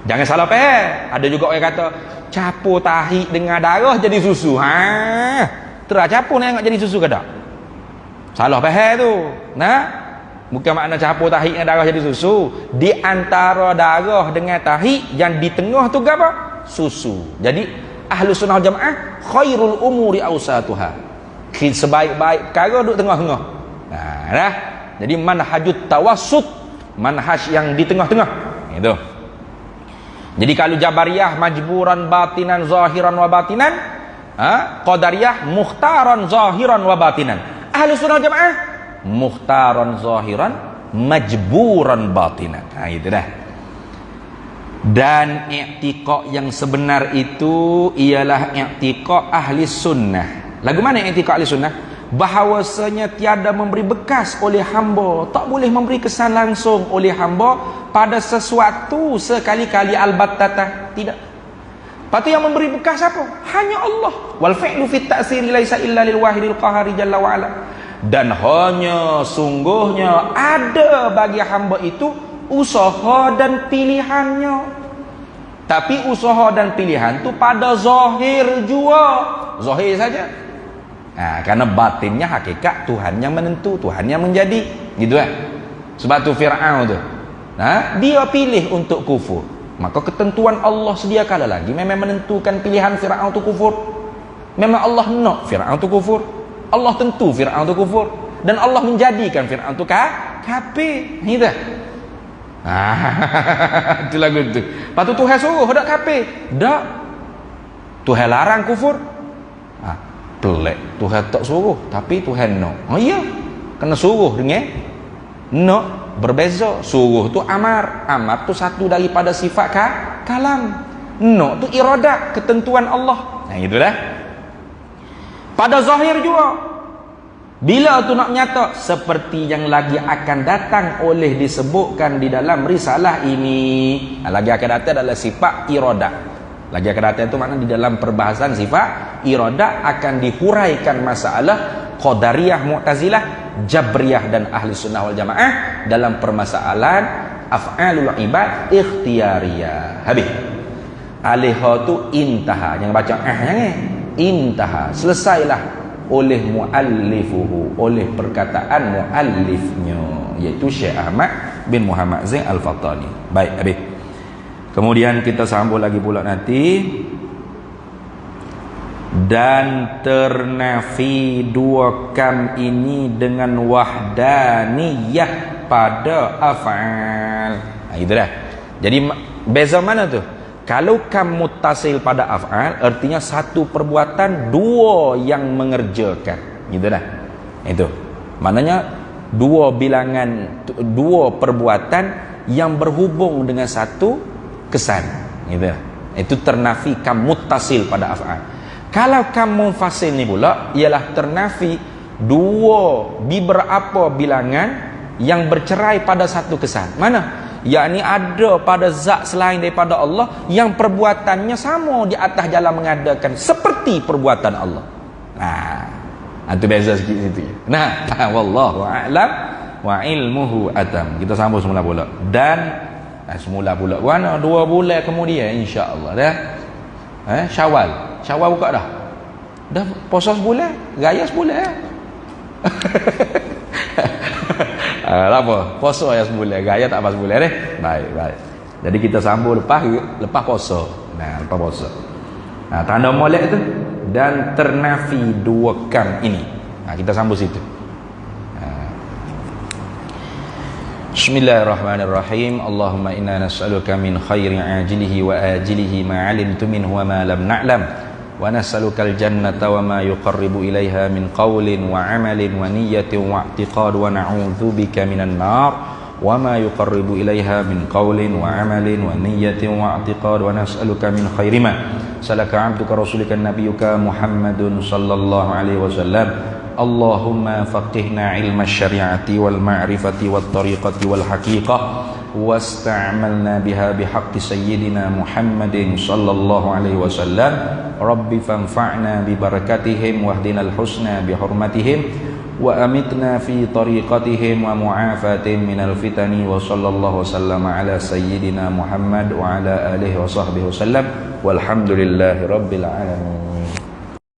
Jangan salah faham. Ada juga orang kata capur tahik dengan darah jadi susu. Terus capur nak jadi susu ke tak? Salah faham tu. Nah, bukan makna capur tahik dengan darah jadi susu. Di antara darah dengan tahik yang di tengah tu apa? Susu. Jadi ahlu sunnah wal jamaah khairul umuri awsatuha. Sebaik-baik perkara duduk tengah-tengah. Nah, dah. Jadi manhajut tawassut, manhaj yang di tengah-tengah. Itu. Jadi kalau jabariyah majburan batinan zahiran wa batinan, qadariyah mukhtaran zahiran wa batinan. Ahlu sunnah wal jamaah mukhtaran zahiran majburan batinan. Itu dah. Dan i'tiqad yang sebenar itu ialah i'tiqad ahli sunnah. Lagu mana i'tiqad ahli sunnah? Bahawasanya tiada memberi bekas oleh hamba, tak boleh memberi kesan langsung oleh hamba pada sesuatu sekali-kali albattata, tidak. Lepas tu yang memberi bekas apa? Hanya Allah. Wal fi'lu fit ta'siri laisa illa lil wahidil qahari jalla wa ala. Dan hanya sungguhnya ada bagi hamba itu usaha dan pilihannya. Tapi usaha dan pilihan tu pada zahir jua. Zahir saja. Karena batinnya hakikat Tuhan yang menentu, Tuhan yang menjadi. Gitu kan? Sebab tu Fir'aun tu. Dia pilih untuk kufur. Maka ketentuan Allah sedia kala lagi memang menentukan pilihan Fir'aun tu kufur. Memang Allah nak Fir'aun tu kufur. Allah tentu Fir'aun tu kufur. Dan Allah menjadikan Fir'aun tu kafir. Gitu. Itu lagu tu. Lepas tu Tuhan suruh dak kafir. Dak. Tuhan larang kufur. Pelik. Tuhan tak suruh, tapi Tuhan nak. Iya. Kena suruh dengan nak. Berbeza. Suruh tu amar. Amar tu satu daripada sifat kalam. Nak tu iradat, ketentuan Allah. Itulah. Pada zahir juga. Bila tu nak nyata, seperti yang lagi akan datang oleh disebutkan di dalam risalah ini. Lagi akan datang adalah sifat iradat. Lagi akan datang itu makna di dalam perbahasan sifat iradat akan dihuraikan masalah qadariyah, mu'tazilah, jabriyah dan ahli sunnah wal jamaah dalam permasalahan af'alul ibad ikhtiyariyah. Habis. Alihha tu intaha. Jangan baca jangan. Intaha. Selesailah oleh muallifuhu, oleh perkataan muallifnya, iaitu Syekh Ahmad bin Muhammad Zain Al-Fattani. Baik, habis. Kemudian kita sambung lagi pula nanti. Dan ternafi dua kam ini dengan wahdaniyah pada af'al. Itu dah. Jadi beza mana tu? Kalau kam muttasil pada af'al, artinya satu perbuatan dua yang mengerjakan. Gitu dah. Itu. Maknanya dua bilangan, dua perbuatan yang berhubung dengan satu kesan. Gitu. Itu ternafi kam muttasil pada af'al. Kalau kam munfasil ni pula ialah ternafi dua beberapa bilangan yang bercerai pada satu kesan. Mana? Yakni ada pada zat selain daripada Allah yang perbuatannya sama di atas jalan mengadakan seperti perbuatan Allah. Itu beza sikit situ. Wallahu a'lam wa ilmuhu atam. Kita sambung semula pula. Dan semula pula mana 2 bulan kemudian insya-Allah dah. Syawal. Syawal buka dah. Dah puasa sebulan, raya sebulan. Apa? Puasa ya sebulan, raya tak apa sebulan deh. Baik. Jadi kita sambung lepas puasa. Lepas puasa. Tanda molek tu dan ternafi dua kam ini. Kita sambung situ. Bismillahirrahmanirrahim. Allahumma inna nas'aluka min khairi ajilihi wa ajilihi ma 'alimtu minhu wa ma lam na'lam. Wa nas'alukal jannata wa ma yuqarribu ilaiha min qawlin wa 'amalin wa niyyatin wa i'tiqad wa na'udzubika minan nar wa ma yuqarribu ilaiha min qawlin wa 'amalin wa niyyatin wa i'tiqad wa nas'aluka min khairi ma salaka 'abduka rasulika nabiyyuka Muhammadun sallallahu alaihi wasallam Allahumma faqihna ilma syari'ati wal ma'rifati wat tariqati wal haqiqah wasta'malna biha bihaqqi sayyidina Muhammadin sallallahu alaihi wasallam. Rabbi fanfa'na bi barakatihim wahdinal husna bi hurmatihim wa amitna fi tariqatihim wa mu'afatihim minal fitani wa sallallahu wasallama ala sayyidina Muhammad wa ala alihi wa sahbihi wasallam walhamdulillahi rabbil alamin.